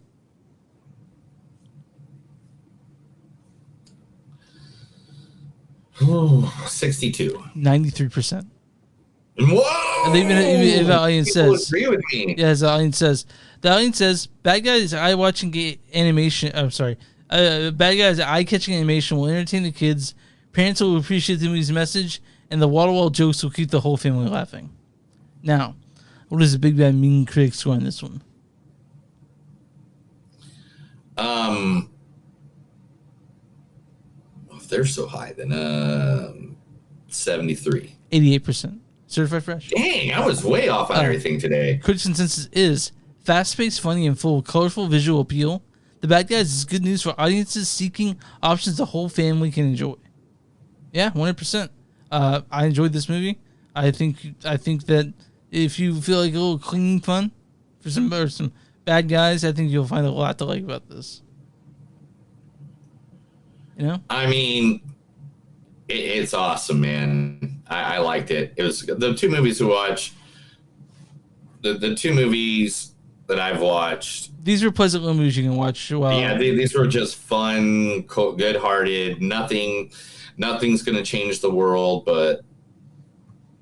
[SPEAKER 1] Ooh, 62.
[SPEAKER 3] 93%.
[SPEAKER 1] Whoa!
[SPEAKER 3] And even the audience
[SPEAKER 1] People
[SPEAKER 3] says,
[SPEAKER 1] agree with me.
[SPEAKER 3] Yeah, the audience says, bad guys eye-watching animation. I'm sorry. Bad guys eye-catching animation will entertain the kids. Parents will appreciate the movie's message, and the wall-to-wall jokes will keep the whole family laughing. Now, what is the Big Bad Mean Critic score on this one?
[SPEAKER 1] If they're so high, then 73.
[SPEAKER 3] 88%. Certified fresh.
[SPEAKER 1] Dang, I was way off on everything today.
[SPEAKER 3] Critics' consensus is fast-paced, funny, and full of colorful visual appeal. The Bad Guys is good news for audiences seeking options the whole family can enjoy. Yeah, 100%. I enjoyed this movie. I think that if you feel like a little clean fun for some bad guys, I think you'll find a lot to like about this. You know?
[SPEAKER 1] I mean, it's awesome, man. I liked it. It was the two movies to watch. the two movies that I've watched.
[SPEAKER 3] These were pleasant little movies you can watch.
[SPEAKER 1] These were just fun, good-hearted. Nothing's going to change the world, but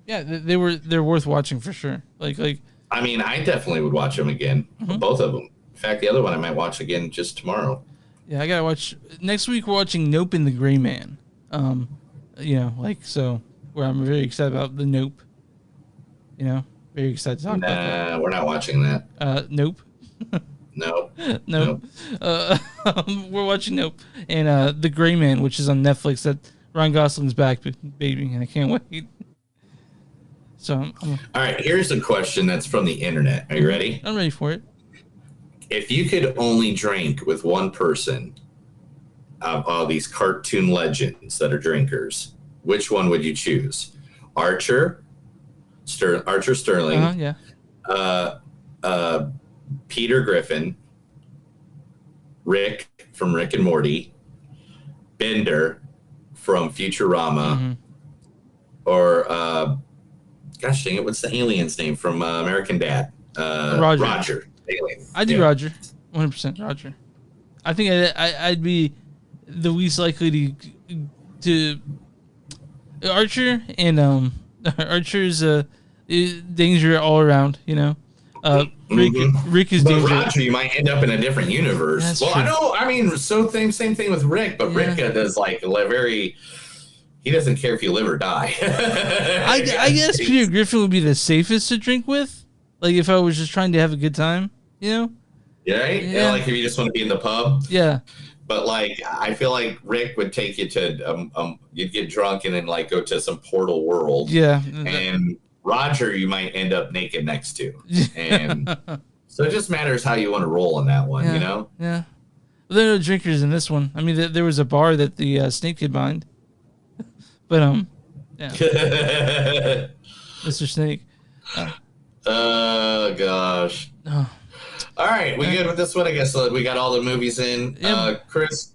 [SPEAKER 3] yeah, they're worth watching for sure. Like
[SPEAKER 1] I mean, I definitely would watch them again, both of them. In fact, the other one I might watch again just tomorrow.
[SPEAKER 3] Yeah, I gotta watch next week. We're watching Nope and the Gray Man. So where I'm very excited about the Nope. Very excited to talk about that.
[SPEAKER 1] We're not watching that.
[SPEAKER 3] Nope.
[SPEAKER 1] No.
[SPEAKER 3] Nope. We're watching Nope and The Gray Man, which is on Netflix. That Ryan Gosling's back, baby, and I can't wait. So,
[SPEAKER 1] all right. Here's a question that's from the internet. Are you ready?
[SPEAKER 3] I'm ready for it.
[SPEAKER 1] If you could only drink with one person of all these cartoon legends that are drinkers, which one would you choose? Archer Sterling.
[SPEAKER 3] Yeah.
[SPEAKER 1] Peter Griffin, Rick from Rick and Morty, Bender from Futurama, or gosh dang it, what's the alien's name from American Dad? Roger. Alien.
[SPEAKER 3] I do Roger, 100% Roger. I think I'd be the least likely to Archer, and Archer's danger all around. Rick is
[SPEAKER 1] but
[SPEAKER 3] dangerous.
[SPEAKER 1] Roger, you might end up in a different universe.
[SPEAKER 3] That's
[SPEAKER 1] well,
[SPEAKER 3] true.
[SPEAKER 1] I know. I mean, same thing with Rick, but Rick does he doesn't care if you live or die.
[SPEAKER 3] I guess Peter Griffin would be the safest to drink with. Like if I was just trying to have a good time,
[SPEAKER 1] Yeah, right?
[SPEAKER 3] Yeah.
[SPEAKER 1] Like if you just want to be in the pub.
[SPEAKER 3] Yeah.
[SPEAKER 1] But like, I feel like Rick would take you to you'd get drunk and then like go to some portal world.
[SPEAKER 3] Yeah.
[SPEAKER 1] And Roger, you might end up naked next to. And so it just matters how you want to roll in that one,
[SPEAKER 3] Yeah. Yeah. Well, there are no drinkers in this one. I mean, there was a bar that the Snake could bind. But yeah. Mr. Snake.
[SPEAKER 1] Oh gosh.
[SPEAKER 3] Oh.
[SPEAKER 1] All right, we good with this one? I guess we got all the movies in. Chris.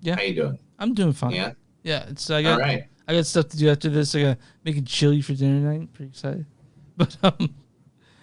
[SPEAKER 3] Yeah.
[SPEAKER 1] How you doing?
[SPEAKER 3] I'm doing fine.
[SPEAKER 1] Yeah.
[SPEAKER 3] Yeah.
[SPEAKER 1] All right.
[SPEAKER 3] I got stuff to do after this. I got making chili for dinner tonight. Pretty excited. But I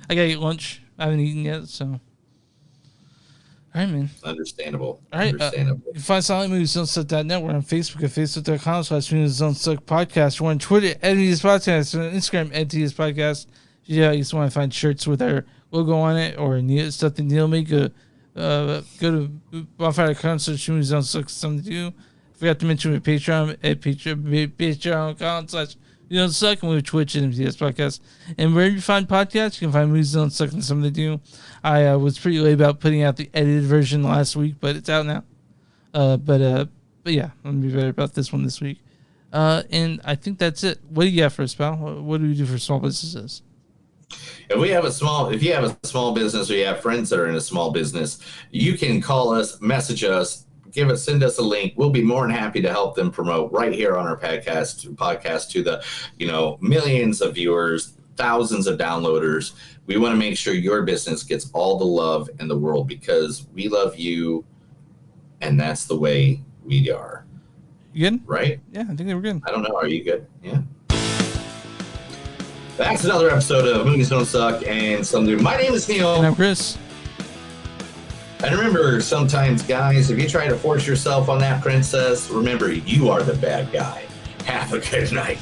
[SPEAKER 3] gotta eat lunch. I haven't eaten yet, so. All right, man.
[SPEAKER 1] Understandable.
[SPEAKER 3] All right.
[SPEAKER 1] Understandable.
[SPEAKER 3] You can find Silent Movies Unstuck.net. We're on Facebook at Facebook.com/Movies Unstuck Podcast. We're on Twitter at Movies Podcast. We're on Instagram at Movies Podcast. Yeah, you just want to find shirts with our logo on it or stuff that Neil made, go to bonfire.com/Movies Unstuck something to do. Forgot to mention with Patreon at patreon.com/Movies Unstuck, and with Twitch and MTS Podcast. And wherever you find podcasts, you can find Movies Unstuck and something to do. I was pretty late about putting out the edited version last week, but it's out now. But yeah, I'm gonna be better about this one this week. And I think that's it. What do you got for us, pal? What do we do for small businesses?
[SPEAKER 1] If you have a small business or you have friends that are in a small business, you can call us, message us, send us a link. We'll be more than happy to help them promote right here on our podcast to the, millions of viewers, thousands of downloaders. We want to make sure your business gets all the love in the world because we love you, and that's the way we are.
[SPEAKER 3] You good?
[SPEAKER 1] Right?
[SPEAKER 3] Yeah, I think they were good.
[SPEAKER 1] I don't know. Are you good? Yeah. That's another episode of Movies Don't Suck and Some Do. My name is Neil.
[SPEAKER 3] And I'm Chris.
[SPEAKER 1] And remember, sometimes, guys, if you try to force yourself on that princess, remember, you are the bad guy. Have a good night.